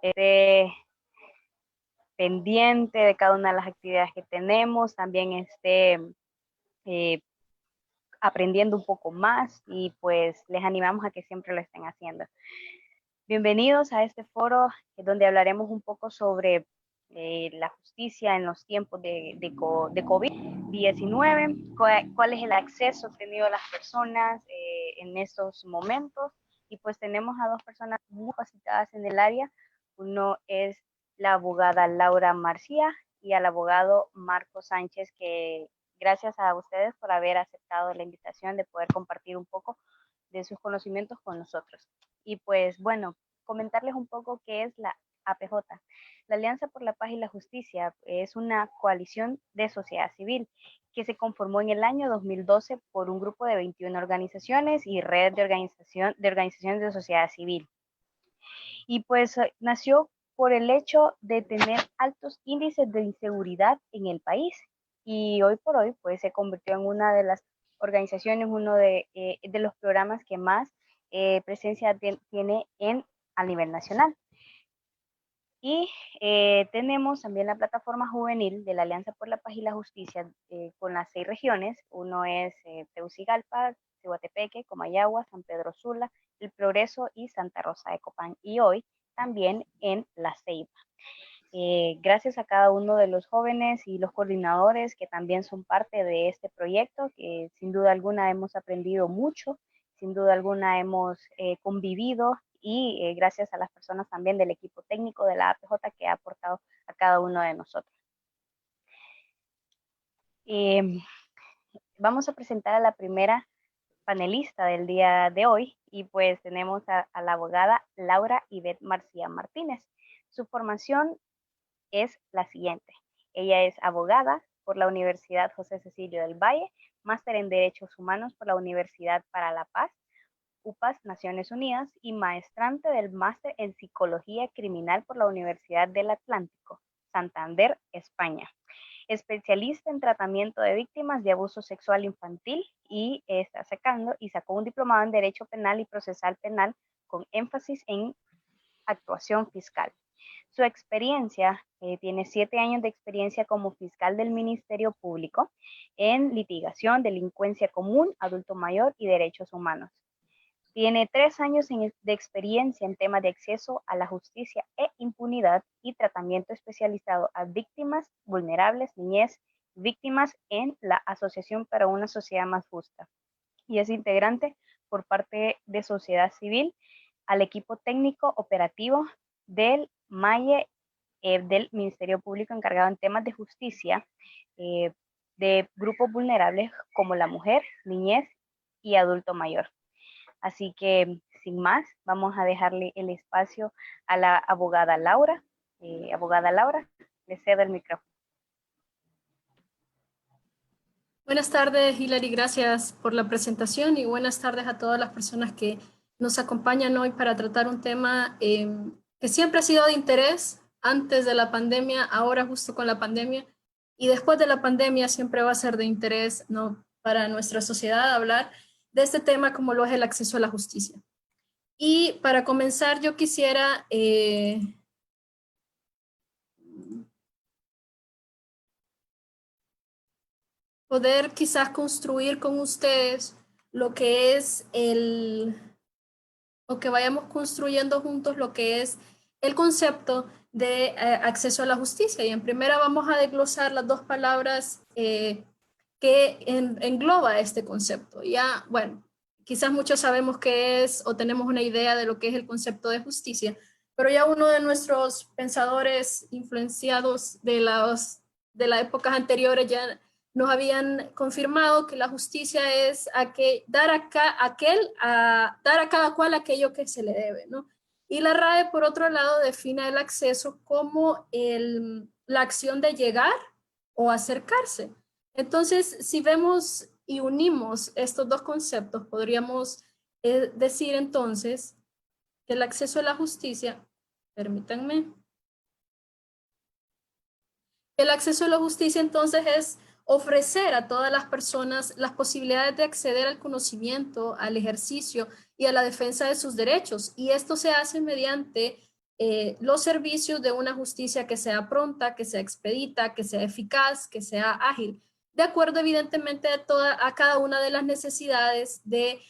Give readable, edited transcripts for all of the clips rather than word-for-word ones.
esté pendiente de cada una de las actividades que tenemos, también esté eh, aprendiendo un poco más y pues les animamos a que siempre lo estén haciendo. Bienvenidos a este foro donde hablaremos un poco sobre la justicia en los tiempos de COVID-19, cuál es el acceso tenido a las personas en estos momentos. Y pues tenemos a dos personas muy capacitadas en el área. Uno es la abogada Laura Marcía y al abogado Marco Sánchez, que gracias a ustedes por haber aceptado la invitación de poder compartir un poco de sus conocimientos con nosotros. Y pues bueno, comentarles un poco qué es la APJ. La Alianza por la Paz y la Justicia es una coalición de sociedad civil que se conformó en el año 2012 por un grupo de 21 organizaciones y redes de organizaciones de sociedad civil. Y pues nació por el hecho de tener altos índices de inseguridad en el país. Y hoy por hoy pues se convirtió en una de las organizaciones, uno de los programas que más presencia tiene a nivel nacional. Y tenemos también la plataforma juvenil de la Alianza por la Paz y la Justicia con las 6 regiones. Uno es Tegucigalpa, Cihuatepeque, Comayagua, San Pedro Sula, El Progreso y Santa Rosa de Copán. Y hoy también en La Ceiba. Gracias a cada uno de los jóvenes y los coordinadores que también son parte de este proyecto, que sin duda alguna hemos aprendido mucho, sin duda alguna hemos convivido y gracias a las personas también del equipo técnico de la APJ que ha aportado a cada uno de nosotros. Vamos a presentar a la primera panelista del día de hoy y pues tenemos a la abogada Laura Ivette Marcía Martínez. Su formación es la siguiente. Ella es abogada por la Universidad José Cecilio del Valle, máster en Derechos Humanos por la Universidad para la Paz, UPAS, Naciones Unidas, y maestrante del máster en Psicología Criminal por la Universidad del Atlántico, Santander, España. Especialista en tratamiento de víctimas de abuso sexual infantil y sacó un diplomado en Derecho Penal y Procesal Penal con énfasis en actuación fiscal. Su experiencia, tiene 7 años de experiencia como fiscal del Ministerio Público en litigación, delincuencia común, adulto mayor y derechos humanos. Tiene 3 años de experiencia en temas de acceso a la justicia e impunidad y tratamiento especializado a víctimas vulnerables, niñez, víctimas en la Asociación para una Sociedad Más Justa. Y es integrante por parte de sociedad civil al equipo técnico operativo del MAIE del Ministerio Público encargado en temas de justicia de grupos vulnerables como la mujer, niñez y adulto mayor. Así que, sin más, vamos a dejarle el espacio a la abogada Laura. Abogada Laura, le cedo el micrófono. Buenas tardes, Hilary, gracias por la presentación y buenas tardes a todas las personas que nos acompañan hoy para tratar un tema que siempre ha sido de interés antes de la pandemia, ahora justo con la pandemia y después de la pandemia siempre va a ser de interés, ¿no?, para nuestra sociedad hablar de este tema como lo es el acceso a la justicia. Y para comenzar yo quisiera poder quizás construir con ustedes lo que es o que vayamos construyendo juntos lo que es el concepto de acceso a la justicia. Y en primera vamos a desglosar las dos palabras que engloba este concepto. Ya, bueno, quizás muchos sabemos qué es o tenemos una idea de lo que es el concepto de justicia, pero ya uno de nuestros pensadores influenciados de las épocas anteriores ya nos habían confirmado que la justicia es dar a cada cual aquello que se le debe, ¿no? Y la RAE, por otro lado, define el acceso como la acción de llegar o acercarse. Entonces, si vemos y unimos estos dos conceptos, podríamos decir entonces que el acceso a la justicia, permítanme, el acceso a la justicia entonces es ofrecer a todas las personas las posibilidades de acceder al conocimiento, al ejercicio y a la defensa de sus derechos. Y esto se hace mediante los servicios de una justicia que sea pronta, que sea expedita, que sea eficaz, que sea ágil, de acuerdo evidentemente a cada una de las necesidades de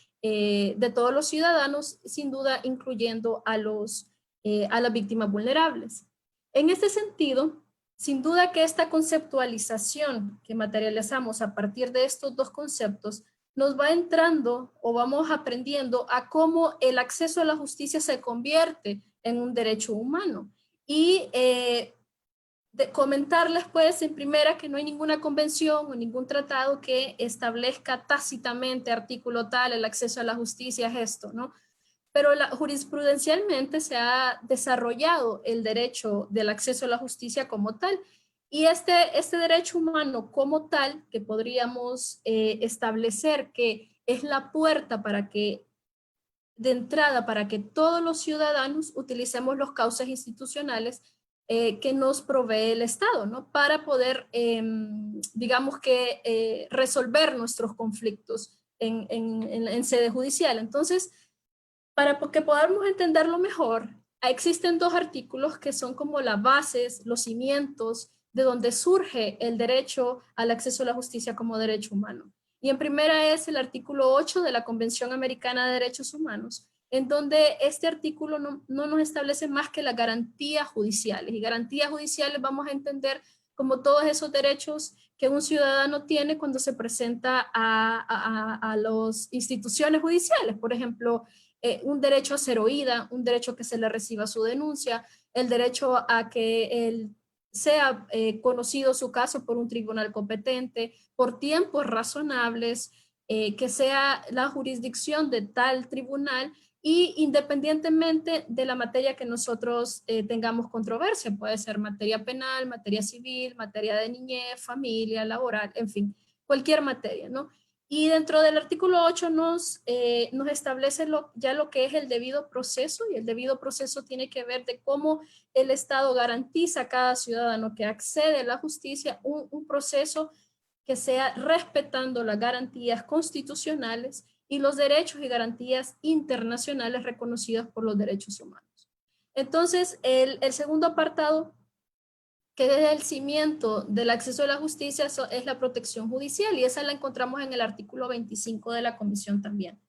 todos los ciudadanos, sin duda incluyendo a las víctimas vulnerables. En este sentido, sin duda que esta conceptualización que materializamos a partir de estos dos conceptos nos va entrando o vamos aprendiendo a cómo el acceso a la justicia se convierte en un derecho humano. Y comentarles pues en primera que no hay ninguna convención o ningún tratado que establezca tácitamente artículo tal, el acceso a la justicia es esto, ¿no? Pero jurisprudencialmente se ha desarrollado el derecho del acceso a la justicia como tal. Y este derecho humano como tal, que podríamos establecer que es la puerta para que, de entrada, para que todos los ciudadanos utilicemos los cauces institucionales que nos provee el Estado, ¿no? Para poder, digamos que, resolver nuestros conflictos en sede judicial. Entonces, para que podamos entenderlo mejor, existen dos artículos que son como las bases, los cimientos de donde surge el derecho al acceso a la justicia como derecho humano. Y en primera es el artículo 8 de la Convención Americana de Derechos Humanos, en donde este artículo no nos establece más que las garantías judiciales. Y garantías judiciales vamos a entender como todos esos derechos que un ciudadano tiene cuando se presenta a las instituciones judiciales. Por ejemplo, un derecho a ser oída, un derecho a que se le reciba su denuncia, el derecho a que él sea conocido su caso por un tribunal competente, por tiempos razonables, que sea la jurisdicción de tal tribunal y independientemente de la materia que nosotros tengamos controversia, puede ser materia penal, materia civil, materia de niñez, familia, laboral, en fin, cualquier materia, ¿no? Y dentro del artículo 8 nos establece ya lo que es el debido proceso, y el debido proceso tiene que ver de cómo el Estado garantiza a cada ciudadano que accede a la justicia un proceso que sea respetando las garantías constitucionales y los derechos y garantías internacionales reconocidos por los derechos humanos. Entonces, el segundo apartado, que desde el cimiento del acceso a la justicia es la protección judicial, y esa la encontramos en el artículo 25 de la Comisión también.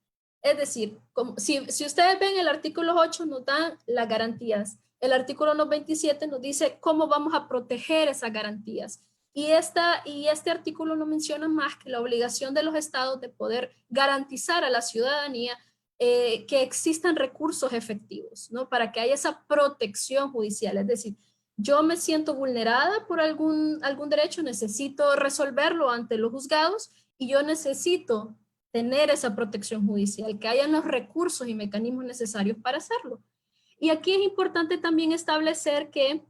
Es decir, si ustedes ven el artículo 8 nos dan las garantías, el artículo 27 nos dice cómo vamos a proteger esas garantías, y este artículo no menciona más que la obligación de los estados de poder garantizar a la ciudadanía que existan recursos efectivos, ¿no? Para que haya esa protección judicial, es decir, yo me siento vulnerada por algún derecho, necesito resolverlo ante los juzgados y yo necesito tener esa protección judicial, que hayan los recursos y mecanismos necesarios para hacerlo. Y aquí es importante también establecer que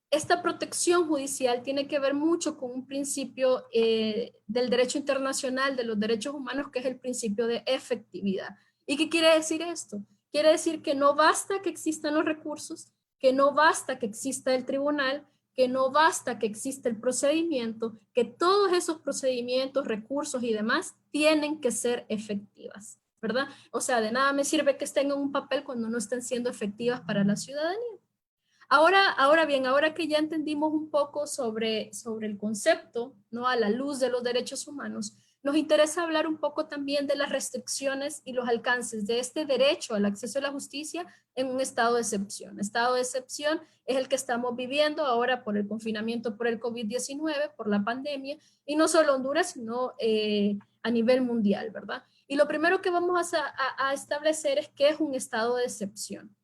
esta protección judicial tiene que ver mucho con un principio del derecho internacional de los derechos humanos, que es el principio de efectividad. ¿Y qué quiere decir esto? Quiere decir que no basta que existan los recursos, que no basta que exista el tribunal, que no basta que exista el procedimiento, que todos esos procedimientos, recursos y demás tienen que ser efectivas, ¿verdad? O sea, de nada me sirve que estén en un papel cuando no estén siendo efectivas para la ciudadanía. Ahora bien, ahora que ya entendimos un poco sobre el concepto, ¿no? A la luz de los derechos humanos, nos interesa hablar un poco también de las restricciones y los alcances de este derecho al acceso a la justicia en un estado de excepción. Estado de excepción es el que estamos viviendo ahora por el confinamiento por el COVID-19, por la pandemia, y no solo Honduras, sino a nivel mundial, ¿verdad? Y lo primero que vamos a establecer es qué es un estado de excepción.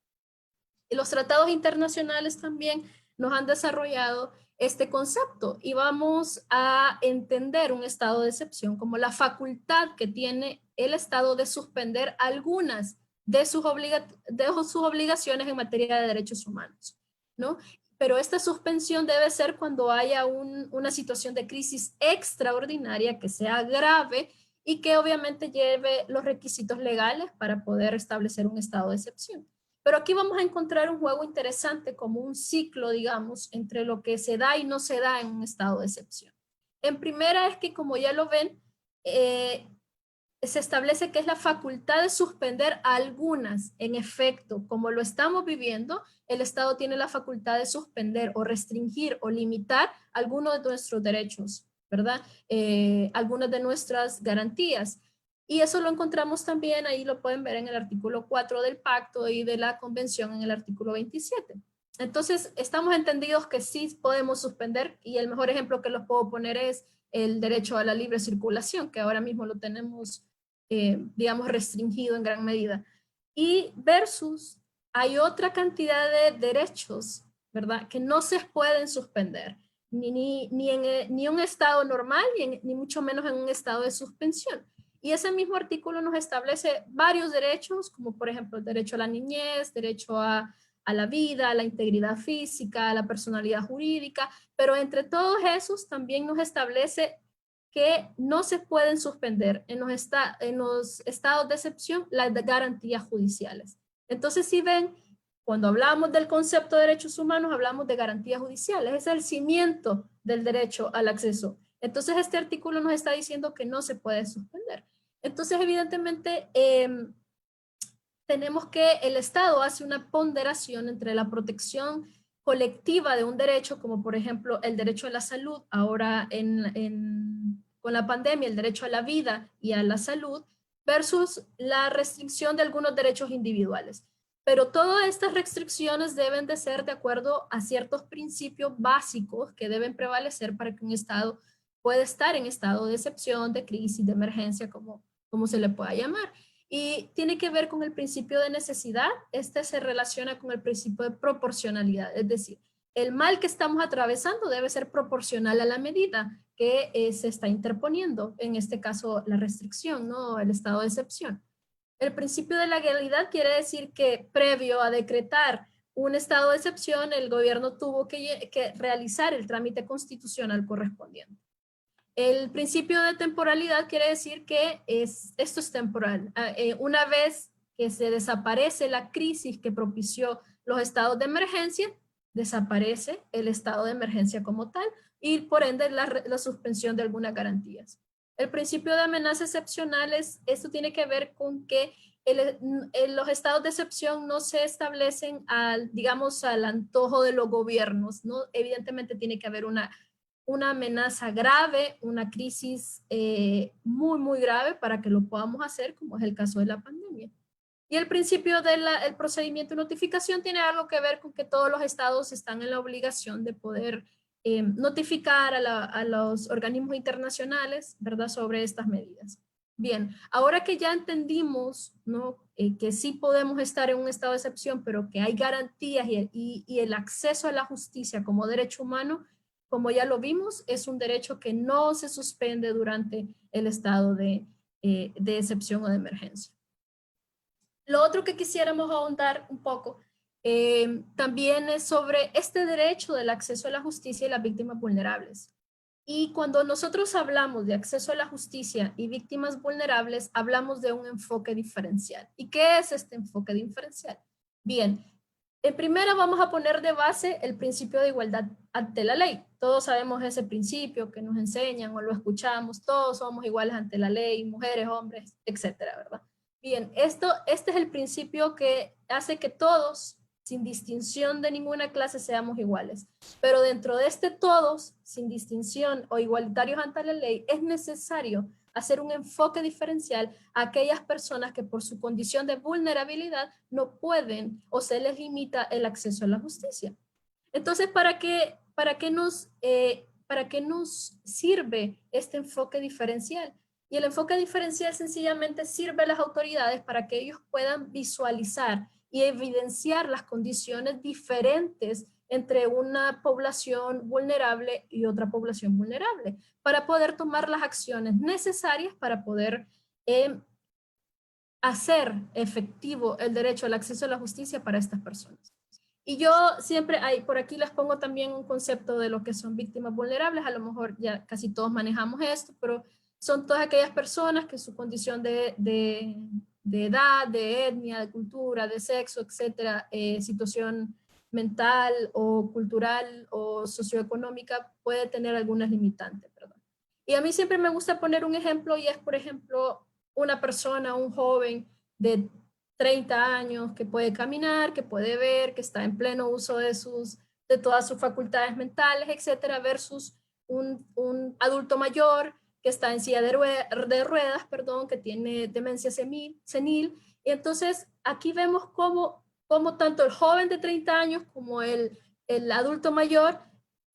Y los tratados internacionales también nos han desarrollado este concepto y vamos a entender un estado de excepción como la facultad que tiene el Estado de suspender algunas de sus obligaciones en materia de derechos humanos, ¿no? Pero esta suspensión debe ser cuando haya una situación de crisis extraordinaria que sea grave y que obviamente lleve los requisitos legales para poder establecer un estado de excepción. Pero aquí vamos a encontrar un juego interesante como un ciclo, digamos, entre lo que se da y no se da en un estado de excepción. En primera es que, como ya lo ven, se establece que es la facultad de suspender algunas. En efecto, como lo estamos viviendo, el Estado tiene la facultad de suspender o restringir o limitar algunos de nuestros derechos, ¿verdad? Algunas de nuestras garantías. Y eso lo encontramos también, ahí lo pueden ver en el artículo 4 del pacto y de la convención en el artículo 27. Entonces, estamos entendidos que sí podemos suspender, y el mejor ejemplo que los puedo poner es el derecho a la libre circulación, que ahora mismo lo tenemos, digamos, restringido en gran medida. Y versus, hay otra cantidad de derechos, ¿verdad?, que no se pueden suspender, ni un estado normal, ni mucho menos en un estado de suspensión. Y ese mismo artículo nos establece varios derechos, como por ejemplo el derecho a la niñez, derecho a la vida, a la integridad física, a la personalidad jurídica, pero entre todos esos también nos establece que no se pueden suspender en los estados de excepción las garantías judiciales. Entonces, si ven, cuando hablamos del concepto de derechos humanos, hablamos de garantías judiciales, es el cimiento del derecho al acceso. Entonces, este artículo nos está diciendo que no se puede suspender. Entonces, evidentemente, tenemos que el Estado hace una ponderación entre la protección colectiva de un derecho, como por ejemplo el derecho a la salud, ahora con la pandemia, el derecho a la vida y a la salud, versus la restricción de algunos derechos individuales. Pero todas estas restricciones deben de ser de acuerdo a ciertos principios básicos que deben prevalecer para que un Estado pueda estar en estado de excepción, de crisis, de emergencia, como se le pueda llamar. Y tiene que ver con el principio de necesidad. Este se relaciona con el principio de proporcionalidad, es decir, el mal que estamos atravesando debe ser proporcional a la medida que se está interponiendo, en este caso la restricción, ¿no? El estado de excepción. El principio de la legalidad quiere decir que previo a decretar un estado de excepción, el gobierno tuvo que realizar el trámite constitucional correspondiente. El principio de temporalidad quiere decir que esto es temporal. Una vez que se desaparece la crisis que propició los estados de emergencia, desaparece el estado de emergencia como tal y por ende la suspensión de algunas garantías. El principio de amenaza excepcional esto tiene que ver con que los estados de excepción no se establecen digamos, al antojo de los gobiernos, ¿no? Evidentemente tiene que haber una amenaza grave, una crisis muy, muy grave para que lo podamos hacer, como es el caso de la pandemia. Y el principio del procedimiento de notificación tiene algo que ver con que todos los estados están en la obligación de poder notificar a los organismos internacionales, ¿verdad?, sobre estas medidas. Bien, ahora que ya entendimos, ¿no?, que sí podemos estar en un estado de excepción, pero que hay garantías y el acceso a la justicia como derecho humano, como ya lo vimos, es un derecho que no se suspende durante el estado de excepción o de emergencia. Lo otro que quisiéramos ahondar un poco también es sobre este derecho del acceso a la justicia y las víctimas vulnerables. Y cuando nosotros hablamos de acceso a la justicia y víctimas vulnerables, hablamos de un enfoque diferencial. ¿Y qué es este enfoque diferencial? Bien, en primera vamos a poner de base el principio de igualdad ante la ley. Todos sabemos ese principio que nos enseñan o lo escuchamos, todos somos iguales ante la ley, mujeres, hombres, etcétera, ¿verdad? Bien, este es el principio que hace que todos, sin distinción de ninguna clase, seamos iguales. Pero dentro de este todos, sin distinción o igualitarios ante la ley, es necesario hacer un enfoque diferencial a aquellas personas que por su condición de vulnerabilidad no pueden o se les limita el acceso a la justicia. Entonces, ¿para qué nos sirve este enfoque diferencial? Y el enfoque diferencial sencillamente sirve a las autoridades para que ellos puedan visualizar y evidenciar las condiciones diferentes entre una población vulnerable y otra población vulnerable, para poder tomar las acciones necesarias para poder hacer efectivo el derecho al acceso a la justicia para estas personas. Y yo siempre, por aquí les pongo también un concepto de lo que son víctimas vulnerables, a lo mejor ya casi todos manejamos esto, pero son todas aquellas personas que su condición de edad, de etnia, de cultura, de sexo, etcétera, situación mental o cultural o socioeconómica puede tener algunas limitantes, ¿verdad? Y a mí siempre me gusta poner un ejemplo y es, por ejemplo, una persona, un joven de 30 años que puede caminar, que puede ver, que está en pleno uso de todas sus facultades mentales, etcétera, versus un adulto mayor que está en silla de ruedas, perdón, que tiene demencia senil. Y entonces aquí vemos cómo tanto el joven de 30 años como el adulto mayor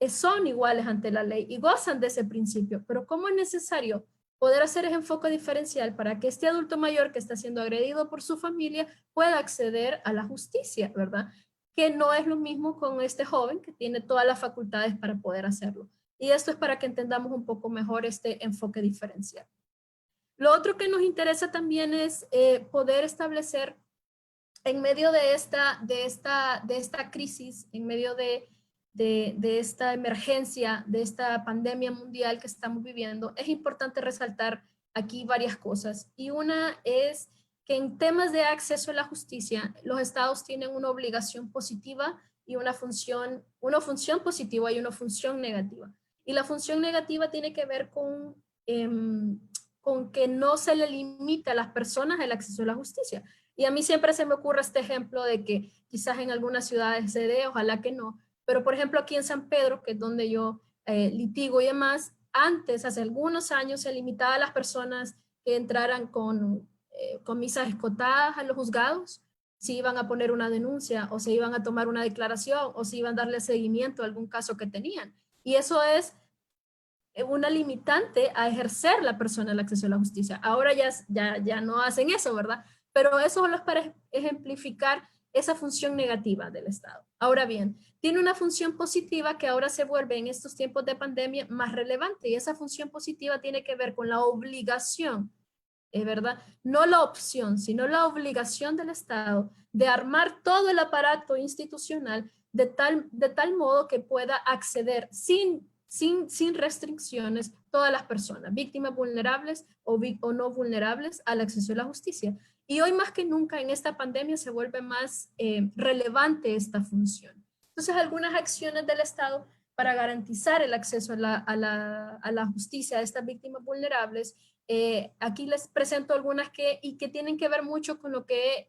son iguales ante la ley y gozan de ese principio. Pero cómo es necesario poder hacer ese enfoque diferencial para que este adulto mayor que está siendo agredido por su familia pueda acceder a la justicia, ¿verdad? Que no es lo mismo con este joven que tiene todas las facultades para poder hacerlo. Y esto es para que entendamos un poco mejor este enfoque diferencial. Lo otro que nos interesa también es poder establecer en medio de esta crisis, en medio de esta emergencia, de esta pandemia mundial que estamos viviendo, es importante resaltar aquí varias cosas. Y una es que en temas de acceso a la justicia, los estados tienen una obligación positiva y una función positiva y una función negativa. Y la función negativa tiene que ver con que no se le limita a las personas el acceso a la justicia. Y a mí siempre se me ocurre este ejemplo de que quizás en algunas ciudades se dé, ojalá que no, pero por ejemplo aquí en San Pedro, que es donde yo litigo y demás, antes, hace algunos años, se limitaba a las personas que entraran con misas escotadas a los juzgados, si iban a poner una denuncia o si iban a tomar una declaración o si iban a darle seguimiento a algún caso que tenían. Y eso es una limitante a ejercer la persona el acceso a la justicia. Ahora ya no hacen eso, ¿verdad? Pero eso solo es para ejemplificar esa función negativa del Estado. Ahora bien, tiene una función positiva que ahora se vuelve en estos tiempos de pandemia más relevante y esa función positiva tiene que ver con la obligación, ¿verdad? No la opción, sino la obligación del Estado de armar todo el aparato institucional de tal modo que pueda acceder sin restricciones todas las personas, víctimas vulnerables o no vulnerables al acceso a la justicia. Y hoy más que nunca en esta pandemia se vuelve más relevante esta función. Entonces, algunas acciones del Estado para garantizar el acceso a la justicia de estas víctimas vulnerables, aquí les presento algunas que tienen que ver mucho con lo que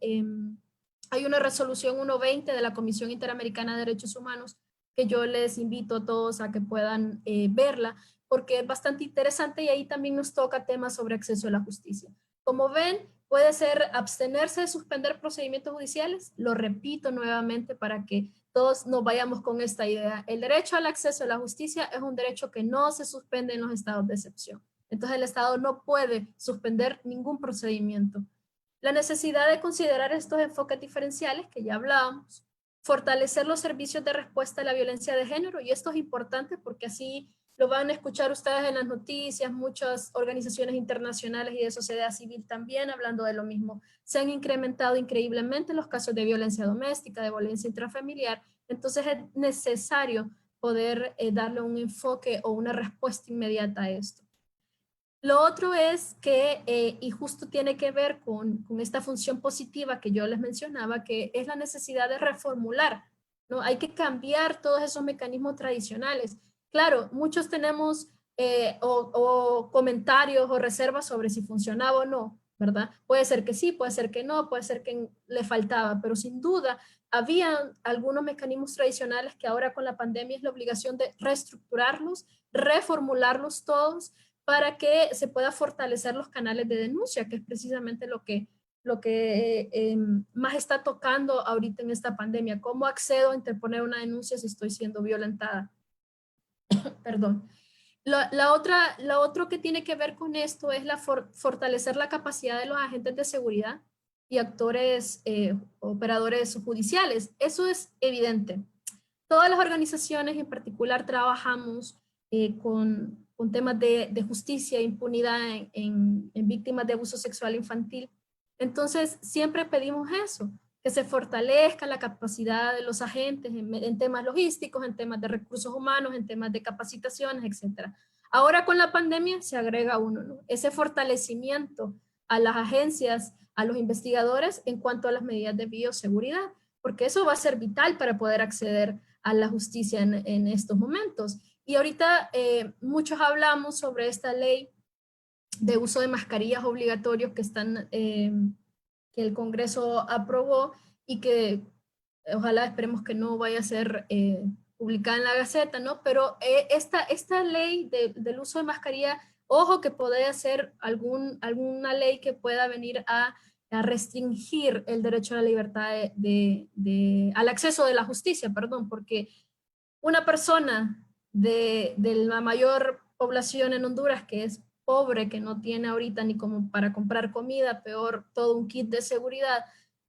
hay una resolución 120 de la Comisión Interamericana de Derechos Humanos que yo les invito a todos a que puedan verla, porque es bastante interesante y ahí también nos toca temas sobre acceso a la justicia. Como ven, puede ser abstenerse de suspender procedimientos judiciales. Lo repito nuevamente para que todos nos vayamos con esta idea. El derecho al acceso a la justicia es un derecho que no se suspende en los estados de excepción. Entonces el Estado no puede suspender ningún procedimiento. La necesidad de considerar estos enfoques diferenciales que ya hablábamos, fortalecer los servicios de respuesta a la violencia de género, y esto es importante porque así lo van a escuchar ustedes en las noticias, muchas organizaciones internacionales y de sociedad civil también hablando de lo mismo. Se han incrementado increíblemente los casos de violencia doméstica, de violencia intrafamiliar, entonces es necesario poder darle un enfoque o una respuesta inmediata a esto. Lo otro es que, y justo tiene que ver con esta función positiva que yo les mencionaba, que es la necesidad de reformular, ¿no? Hay que cambiar todos esos mecanismos tradicionales. Claro, muchos tenemos o comentarios o reservas sobre si funcionaba o no, ¿verdad? Puede ser que sí, puede ser que no, puede ser que le faltaba, pero sin duda había algunos mecanismos tradicionales que ahora con la pandemia es la obligación de reestructurarlos, reformularlos todos, para que se pueda fortalecer los canales de denuncia, que es precisamente lo que más está tocando ahorita en esta pandemia. ¿Cómo accedo a interponer una denuncia si estoy siendo violentada? Perdón. Lo otro que tiene que ver con esto es fortalecer la capacidad de los agentes de seguridad y actores, operadores judiciales. Eso es evidente. Todas las organizaciones en particular trabajamos con temas de justicia e impunidad en víctimas de abuso sexual infantil. Entonces, siempre pedimos eso, que se fortalezca la capacidad de los agentes en temas logísticos, en temas de recursos humanos, en temas de capacitaciones, etc. Ahora con la pandemia se agrega uno, ¿no? Ese fortalecimiento a las agencias, a los investigadores en cuanto a las medidas de bioseguridad, porque eso va a ser vital para poder acceder a la justicia en estos momentos. Y ahorita muchos hablamos sobre esta ley de uso de mascarillas obligatorios que que el Congreso aprobó y que ojalá esperemos que no vaya a ser publicada en la Gaceta, ¿no? Pero esta ley del uso de mascarilla, ojo que puede ser alguna ley que pueda venir a restringir el derecho a la libertad al acceso de la justicia, perdón, porque una persona de la mayor población en Honduras que es pobre, que no tiene ahorita ni como para comprar comida, peor todo un kit de seguridad,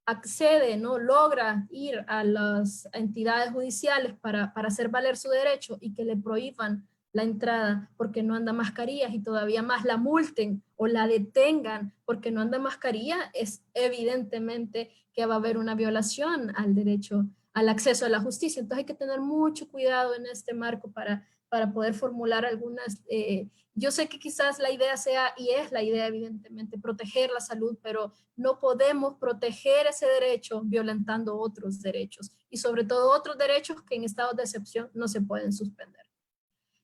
accede, ¿no? Logra ir a las entidades judiciales para hacer valer su derecho y que le prohíban la entrada porque no anda mascarillas y todavía más la multen o la detengan porque no anda mascarilla, es evidentemente que va a haber una violación al derecho al acceso a la justicia. Entonces hay que tener mucho cuidado en este marco para poder formular algunas... yo sé que quizás la idea sea, y es la idea evidentemente, proteger la salud, pero no podemos proteger ese derecho violentando otros derechos, y sobre todo otros derechos que en estados de excepción no se pueden suspender.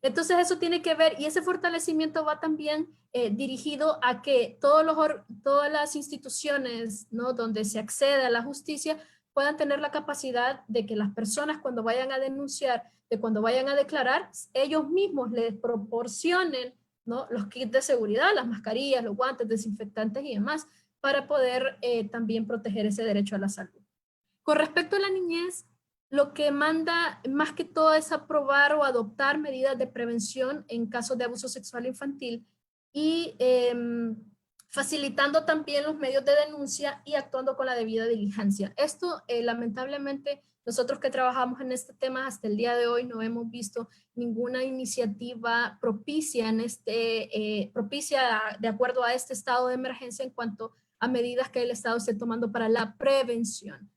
Entonces eso tiene que ver, y ese fortalecimiento va también dirigido a que todas las instituciones, ¿no?, donde se accede a la justicia puedan tener la capacidad de que las personas cuando vayan a denunciar, de cuando vayan a declarar, ellos mismos les proporcionen, ¿no?, los kits de seguridad, las mascarillas, los guantes, desinfectantes y demás, para poder también proteger ese derecho a la salud. Con respecto a la niñez, lo que manda más que todo es aprobar o adoptar medidas de prevención en casos de abuso sexual infantil y facilitando también los medios de denuncia y actuando con la debida diligencia. Esto, lamentablemente, nosotros que trabajamos en este tema hasta el día de hoy no hemos visto ninguna iniciativa propicia, propicia de acuerdo a este estado de emergencia en cuanto a medidas que el Estado esté tomando para la prevención.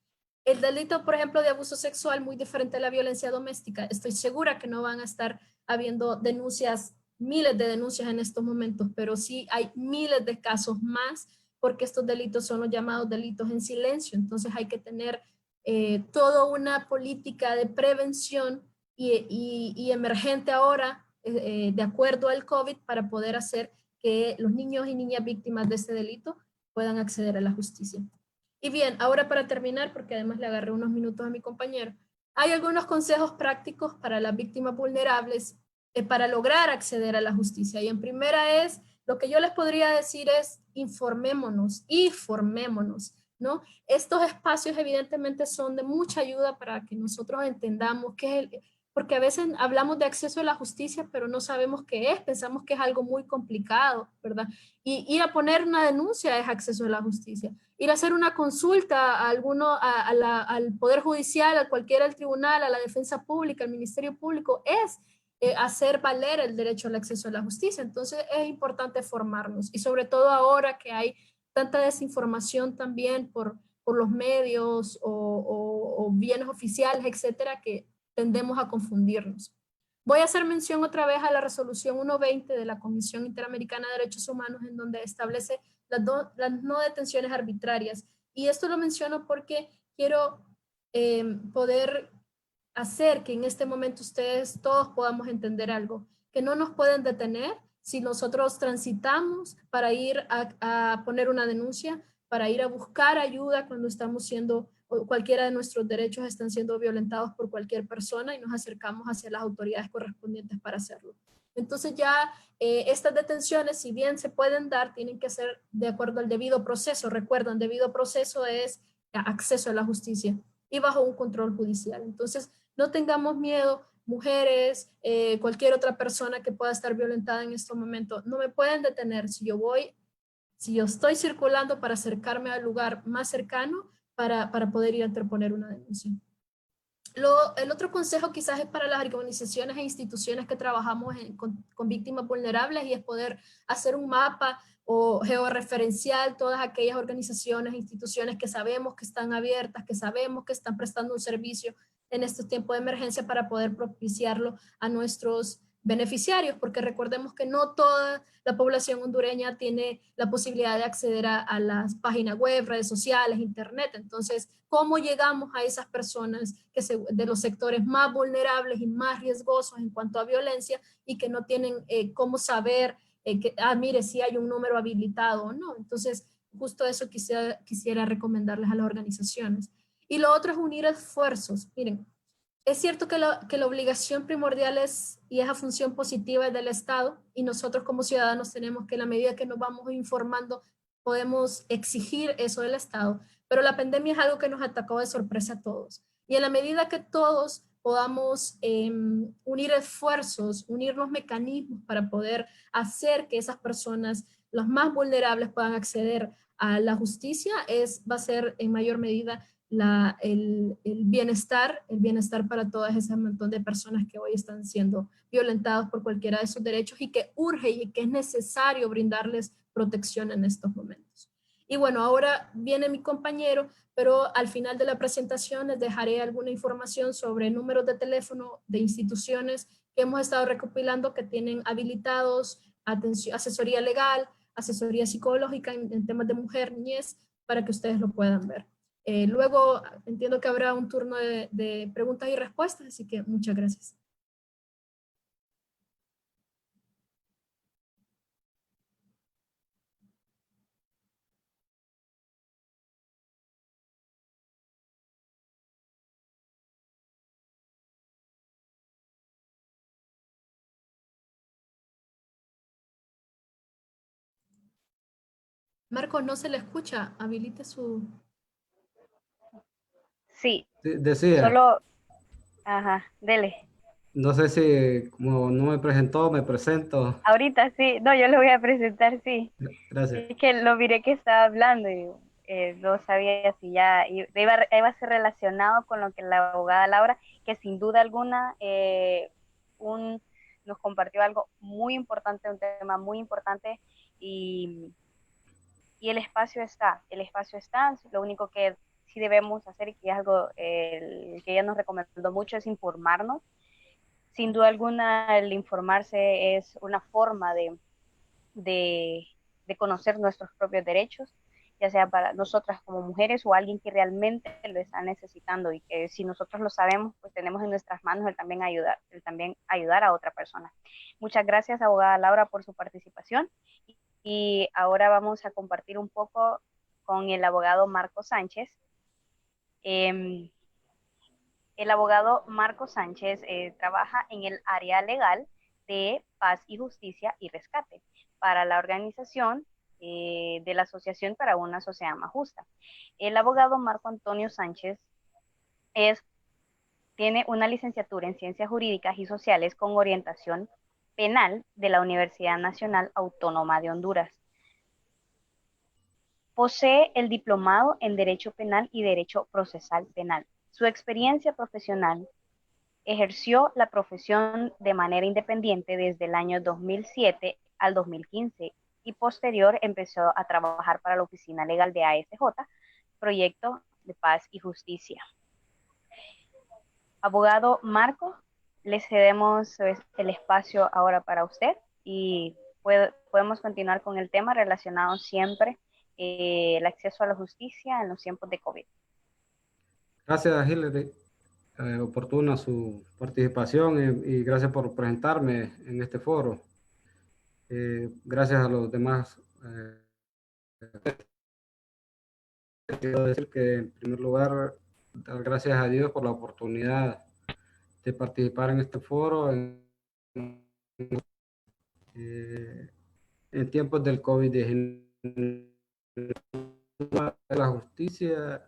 El delito, por ejemplo, de abuso sexual, muy diferente a la violencia doméstica. Estoy segura que no van a estar habiendo denuncias, miles de denuncias en estos momentos, pero sí hay miles de casos más, porque estos delitos son los llamados delitos en silencio. Entonces hay que tener toda una política de prevención y emergente ahora, de acuerdo al COVID, para poder hacer que los niños y niñas víctimas de este delito puedan acceder a la justicia. Y bien, ahora para terminar, porque además le agarré unos minutos a mi compañero, hay algunos consejos prácticos para las víctimas vulnerables para lograr acceder a la justicia. Y en primera es, lo que yo les podría decir es, informémonos y formémonos, ¿no? Estos espacios evidentemente son de mucha ayuda para que nosotros entendamos qué es porque a veces hablamos de acceso a la justicia, pero no sabemos qué es, pensamos que es algo muy complicado, ¿verdad? Y ir a poner una denuncia es acceso a la justicia. Ir a hacer una consulta al Poder Judicial, a cualquiera, al tribunal, a la defensa pública, al Ministerio Público, es hacer valer el derecho al acceso a la justicia. Entonces es importante formarnos y sobre todo ahora que hay tanta desinformación también por los medios o bienes oficiales, etcétera, que tendemos a confundirnos. Voy a hacer mención otra vez a la resolución 120 de la Comisión Interamericana de Derechos Humanos, en donde establece las no detenciones arbitrarias. Y esto lo menciono porque quiero poder hacer que en este momento ustedes todos podamos entender algo, que no nos pueden detener si nosotros transitamos para ir a poner una denuncia, para ir a buscar ayuda cuando estamos siendo, o cualquiera de nuestros derechos están siendo violentados por cualquier persona y nos acercamos hacia las autoridades correspondientes para hacerlo. Entonces ya estas detenciones, si bien se pueden dar, tienen que ser de acuerdo al debido proceso. Recuerdan, debido proceso es acceso a la justicia y bajo un control judicial. Entonces, no tengamos miedo, mujeres, cualquier otra persona que pueda estar violentada en este momento, no me pueden detener si yo estoy circulando para acercarme al lugar más cercano para poder ir a interponer una denuncia. El otro consejo quizás es para las organizaciones e instituciones que trabajamos con víctimas vulnerables y es poder hacer un mapa o georreferencial todas aquellas organizaciones e instituciones que sabemos que están abiertas, que sabemos que están prestando un servicio en estos tiempos de emergencia para poder propiciarlo a nuestros beneficiarios, porque recordemos que no toda la población hondureña tiene la posibilidad de acceder a las páginas web, redes sociales, internet. Entonces, ¿cómo llegamos a esas personas de los sectores más vulnerables y más riesgosos en cuanto a violencia y que no tienen cómo saber mire, si hay un número habilitado o no. Entonces, justo eso quisiera recomendarles a las organizaciones. Y lo otro es unir esfuerzos. Miren, es cierto que la obligación primordial es, y esa función positiva es del Estado, y nosotros como ciudadanos tenemos que, en la medida que nos vamos informando, podemos exigir eso del Estado, pero la pandemia es algo que nos atacó de sorpresa a todos. Y en la medida que todos podamos unir esfuerzos, unir los mecanismos para poder hacer que esas personas, los más vulnerables, puedan acceder a la justicia, va a ser en mayor medida el bienestar para todas esas montón de personas que hoy están siendo violentadas por cualquiera de sus derechos y que urge y que es necesario brindarles protección en estos momentos. Y bueno, ahora viene mi compañero, pero al final de la presentación les dejaré alguna información sobre números de teléfono de instituciones que hemos estado recopilando que tienen habilitados asesoría legal, asesoría psicológica en temas de mujer, niñez, para que ustedes lo puedan ver. Luego entiendo que habrá un turno de preguntas y respuestas, así que muchas gracias. Marcos, no se le escucha, habilite su... Sí, Decía, solo, ajá, dele. no sé si como no me presentó, me presento. Ahorita sí, no, yo lo voy a presentar, sí. Gracias. Es que lo miré que estaba hablando y no sabía si ya iba a ser relacionado con lo que la abogada Laura, que sin duda alguna nos compartió algo muy importante, un tema muy importante y, y el espacio está, lo único que sí debemos hacer y que es algo que ella nos recomendó mucho es informarnos. Sin duda alguna el informarse es una forma de, de conocer nuestros propios derechos, ya sea para nosotras como mujeres o alguien que realmente lo está necesitando y que si nosotros lo sabemos, pues tenemos en nuestras manos el también ayudar a otra persona. Muchas gracias, abogada Laura, por su participación. Y ahora vamos a compartir un poco con el abogado Marco Sánchez. Eh, el abogado Marco Sánchez trabaja en el área legal de paz y justicia y rescate para la organización de la Asociación para una Sociedad Más Justa. El abogado Marco Antonio Sánchez es, tiene una licenciatura en Ciencias Jurídicas y Sociales con orientación penal de la Universidad Nacional Autónoma de Honduras. Posee el diplomado en Derecho Penal y Derecho Procesal Penal. Su experiencia profesional: ejerció la profesión de manera independiente desde el año 2007 al 2015 y posterior empezó a trabajar para la Oficina Legal de ASJ, Proyecto de Paz y Justicia. Abogado Marco, le cedemos el espacio ahora para usted y podemos continuar con el tema relacionado siempre el acceso a la justicia en los tiempos de COVID. Gracias, Hillary. Oportuna su participación y gracias por presentarme en este foro. Gracias a los demás. Quiero decir que en primer lugar, dar gracias a Dios por la oportunidad de participar en este foro en tiempos del COVID-19. La justicia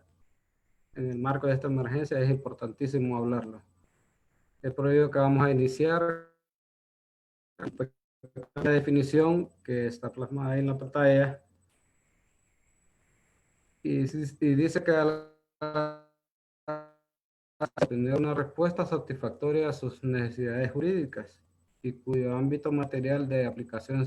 en el marco de esta emergencia es importantísimo hablarlo. Es por ello que vamos a iniciar la definición que está plasmada ahí en la pantalla y dice que al tener una respuesta satisfactoria a sus necesidades jurídicas y cuyo ámbito material de aplicación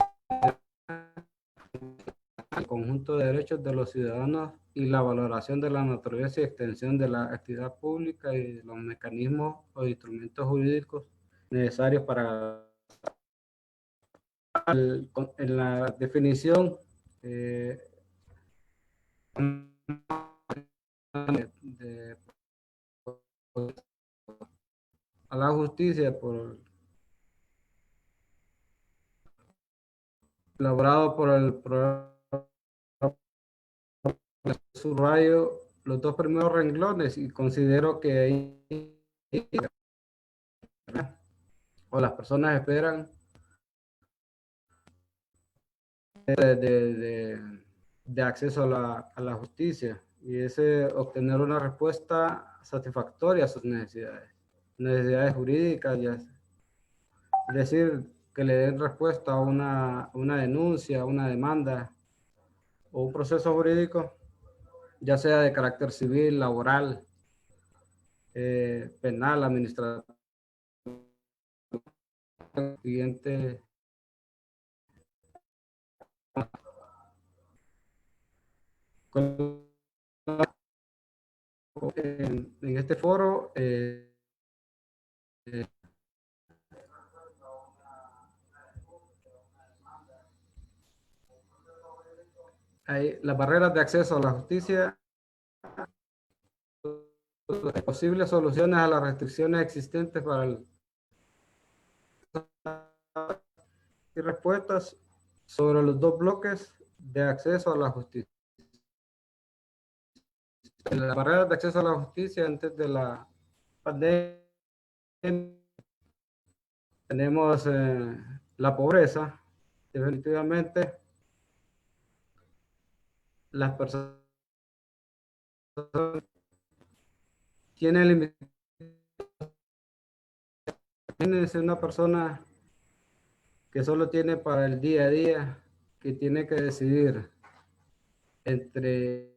el conjunto de derechos de los ciudadanos y la valoración de la naturaleza y extensión de la actividad pública y los mecanismos o instrumentos jurídicos necesarios para en la definición de, a la justicia por elaborado por el programa, subrayo los dos primeros renglones y considero que ahí o las personas esperan de acceso a la justicia y es obtener una respuesta satisfactoria a sus necesidades jurídicas, es decir, que le den respuesta a una denuncia, una demanda o un proceso jurídico, ya sea de carácter civil, laboral, penal, administrativo, siguiente. En este foro, hay las barreras de acceso a la justicia, posibles soluciones a las restricciones existentes para el, y respuestas sobre los dos bloques de acceso a la justicia. Las barreras de acceso a la justicia antes de la pandemia, tenemos la pobreza, definitivamente. Las personas tienen limitaciones. Imagínense una persona que solo tiene para el día a día, que tiene que decidir entre